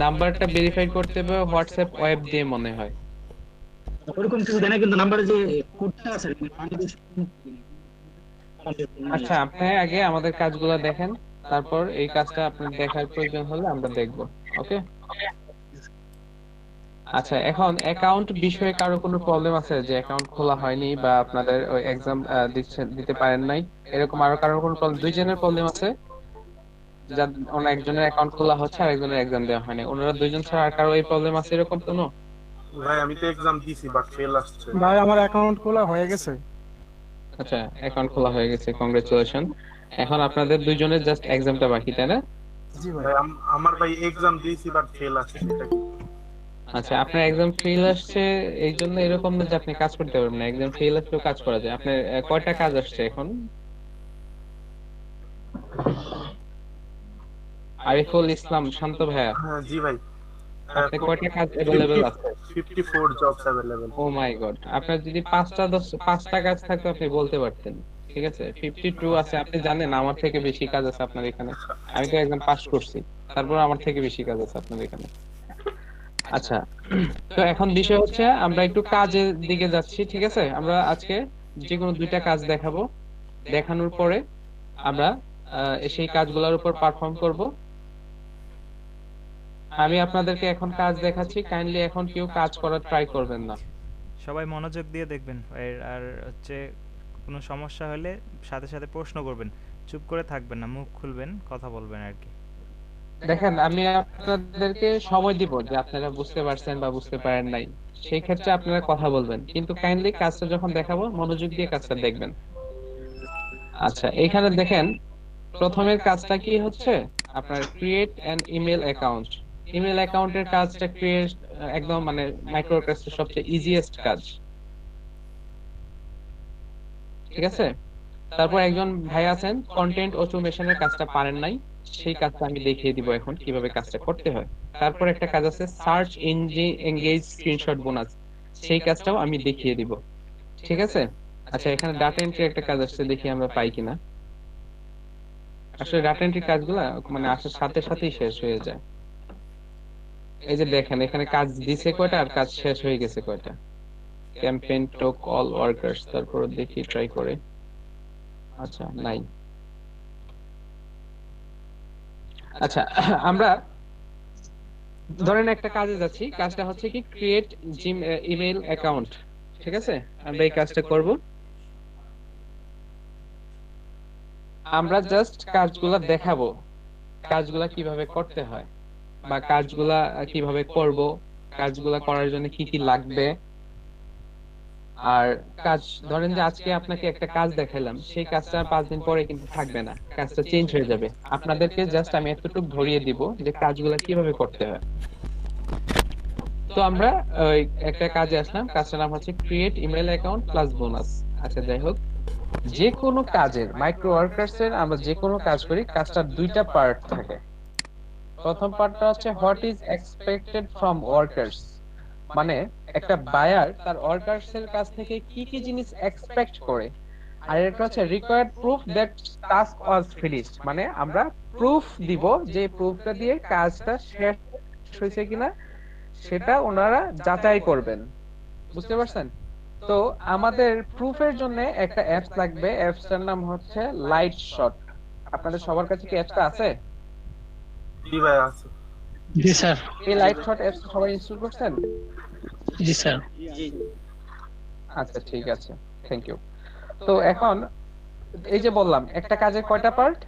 নাম্বারটা ভেরিফাই করতে হবে হোয়াটসঅ্যাপ ওয়েব দিয়ে মনে হয় ওরকম কিছু দেয় না কিন্তু নাম্বারে যে কোডটা আছে বাংলাদেশ আচ্ছা আপনি আগে আমাদের কাজগুলো দেখেন তারপর এই কাজটা আপনার দেখার প্রয়োজন হলে আমরা দেখব ওকে আচ্ছা এখন অ্যাকাউন্ট বিষয়ে কারো কোনো প্রবলেম আছে যে অ্যাকাউন্ট খোলা হয়নি বা আপনাদের ওই এক্সাম দিতে পারেন নাই এরকম আরো কারোর কোনো প্রবলেম দুইজনের প্রবলেম আছে যার ওনার একজনের অ্যাকাউন্ট খোলা হচ্ছে আর একজনের এক্সাম দেওয়া হয়নি ওনারা দুইজন ছাড়া আর কারো এই প্রবলেম আছে এরকম কোনো ভাই আমি তো এক্সাম দিছি বাট ফেল আসছে ভাই আমার অ্যাকাউন্ট খোলা হয়ে গেছে আচ্ছা অ্যাকাউন্ট খোলা হয়ে গেছে কংগ্রাচুলেশন এখন আপনাদের দুইজনের জাস্ট এক্সামটা বাকি তাই না জি ভাই আমার ভাই এক্সাম দিছি বাট ফেল আসছে সেটা কি আচ্ছা আপনার এক্সাম ফেল আসছে এই জন্য এরকম না যে আপনি কাজ করতে পারবেন না এক্সাম ফেল আসলেও কাজ করা যায় আপনার কয়টা কাজ আসছে এখন আরিফুল ইসলাম শান্ত ভাইয়া হ্যাঁ জি ভাই আপনি কয়টা কাজ अवेलेबल আছে 54 জবস अवेलेबल ও মাই গড আপনার যদি 5টা কাজ থাকতো আপনি বলতে পারতেন ঠিক আছে 52 আছে আপনি জানেন আমার থেকে বেশি কাজ আছে আপনার এখানে আমি তো একদম পাস করছি তারপর আমার থেকে বেশি কাজ আছে আপনার এখানে আচ্ছা তো এখন বিষয় হচ্ছে আমরা একটু কাজের দিকে যাচ্ছি ঠিক আছে আমরা আজকে যে কোনো দুইটা কাজ দেখাবো দেখানোর পরে আমরা সেই কাজগুলোর উপর পারফর্ম করব আমি আপনাদেরকে এখন কাজ দেখাচ্ছি কাইন্ডলি এখন কেউ কাজ করার ট্রাই করবেন না সবাই মনোযোগ দিয়ে দেখবেন আর হচ্ছে কোনো সমস্যা হলে সাথে সাথে প্রশ্ন করবেন চুপ করে থাকবেন না মুখ খুলবেন কথা বলবেন আর কি দেখেন আমি আপনাদেরকে সময় দিব যে আপনারা বুঝতে পারছেন বা বুঝতে পারেন নাই সেই ক্ষেত্রে আপনারা কথা বলবেন কিন্তু কাইন্ডলি কাজটা যখন দেখাবো মনোযোগ দিয়ে কাজটা দেখবেন আচ্ছা এখানে দেখেন প্রথমের কাজটা কি হচ্ছে আপনার create an email account email অ্যাকাউন্টের কাজটা ক্রিয়েট একদম মানে মাইক্রোওয়ার্কার্সের সবচেয়ে ইজিয়েস্ট কাজ ঠিক আছে তারপর একজন ভাই আছেন কন্টেন্ট অটোমেশনের কাজটা পারেন নাই সেই কাজটা আমি দেখিয়ে দিব এখন কিভাবে কাজটা করতে হয় তারপর একটা কাজ আছে search engine engage screenshot bonus সেই কাজটাও আমি দেখিয়ে দিব ঠিক আছে আচ্ছা এখানে ডাটা এন্ট্রি একটা কাজ আসছে দেখি আমরা পাই কিনা আসলে ডাটা এন্ট্রি কাজগুলো মানে আসার সাথে সাথেই শেষ হয়ে যায় এই যে দেখেন এখানে কাজ দিছে কয়টা আর কাজ শেষ হয়ে গেছে কয়টা ক্যাম্পেইন টক অল ওয়ার্কার্স তারপর দেখি ট্রাই করে আচ্ছা নাই আচ্ছা আমরা ধরেন একটা কাজে যাচ্ছি কাজটা হচ্ছে কি ক্রিয়েট ইমেল অ্যাকাউন্ট ঠিক আছে আমরা এই কাজটা করব আমরা জাস্ট কাজগুলো দেখাবো কাজগুলো কিভাবে করতে হয় বা কাজগুলা কিভাবে করব কাজগুলা করার জন্য কি কি লাগবে আর কাজ ধরেন যে আজকে আপনাকে একটা কাজ দেখাইলাম সেই কাজটা 5 দিন পরে কিন্তু থাকবে না কাজটা চেঞ্জ হয়ে যাবে আপনাদেরকে জাস্ট আমি এতটুকু ধরিয়ে দিব যে কাজগুলো কিভাবে করতে হয় তো আমরা একটা কাজে আসলাম কাজটার নাম হচ্ছে create email account plus bonus আচ্ছা যাই হোক যে কোনো কাজের মাইক্রো ওয়ার্কার্সের আমরা যে কোনো কাজ করি কাজটার দুইটা পার্ট থাকে প্রথম পার্টটা হচ্ছে what is expected from workers মানে একটা বায়ার তার ওয়ার্কার্স এর কাছ থেকে কি কি জিনিস এক্সপেক্ট করে আর এটা হচ্ছে required proof that task was finished মানে আমরা প্রুফ দিব যে প্রুফটা দিয়ে কাজটা শেষ হয়েছে কিনা সেটা ওনারা যাচাই করবেন বুঝতে পারছেন তো আমাদের প্রুফের জন্য একটা অ্যাপস লাগবে অ্যাপসটার নাম হচ্ছে লাইট শট আপনাদের সবার কাছে কি অ্যাপসটা আছে জি ভাই আছে জি স্যার এই লাইট শট অ্যাপস সবাই ইনস্টল করছেন জি স্যার। আচ্ছা ঠিক আছে, থ্যাংক ইউ। তো এখন এই যে বললাম একটা কাজের কয়টা পার্ট,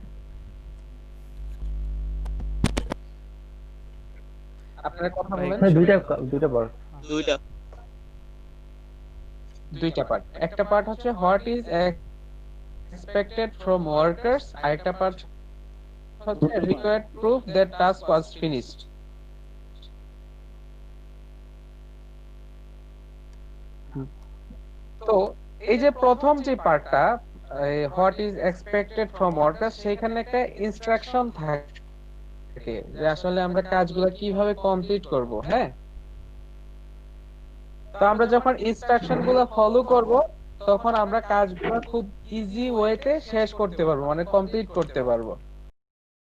আপনারা কথা বলেন। দুইটা পার্ট। দুইটা পার্ট, একটা পার্ট হচ্ছে what is expected from workers, আরেকটা পার্ট হচ্ছে required proof that task was finished. তো এই যে প্রথম যে পার্টটা what is expected from workers, সেখানে একটা ইনস্ট্রাকশন থাকে যে আসলে আমরা কাজগুলো কিভাবে কমপ্লিট করব। হ্যাঁ, তো আমরা যখন ইনস্ট্রাকশন গুলো ফলো করব তখন আমরা কাজগুলো খুব ইজি ওয়েতে শেষ করতে পারবো, মানে কমপ্লিট করতে পারবো।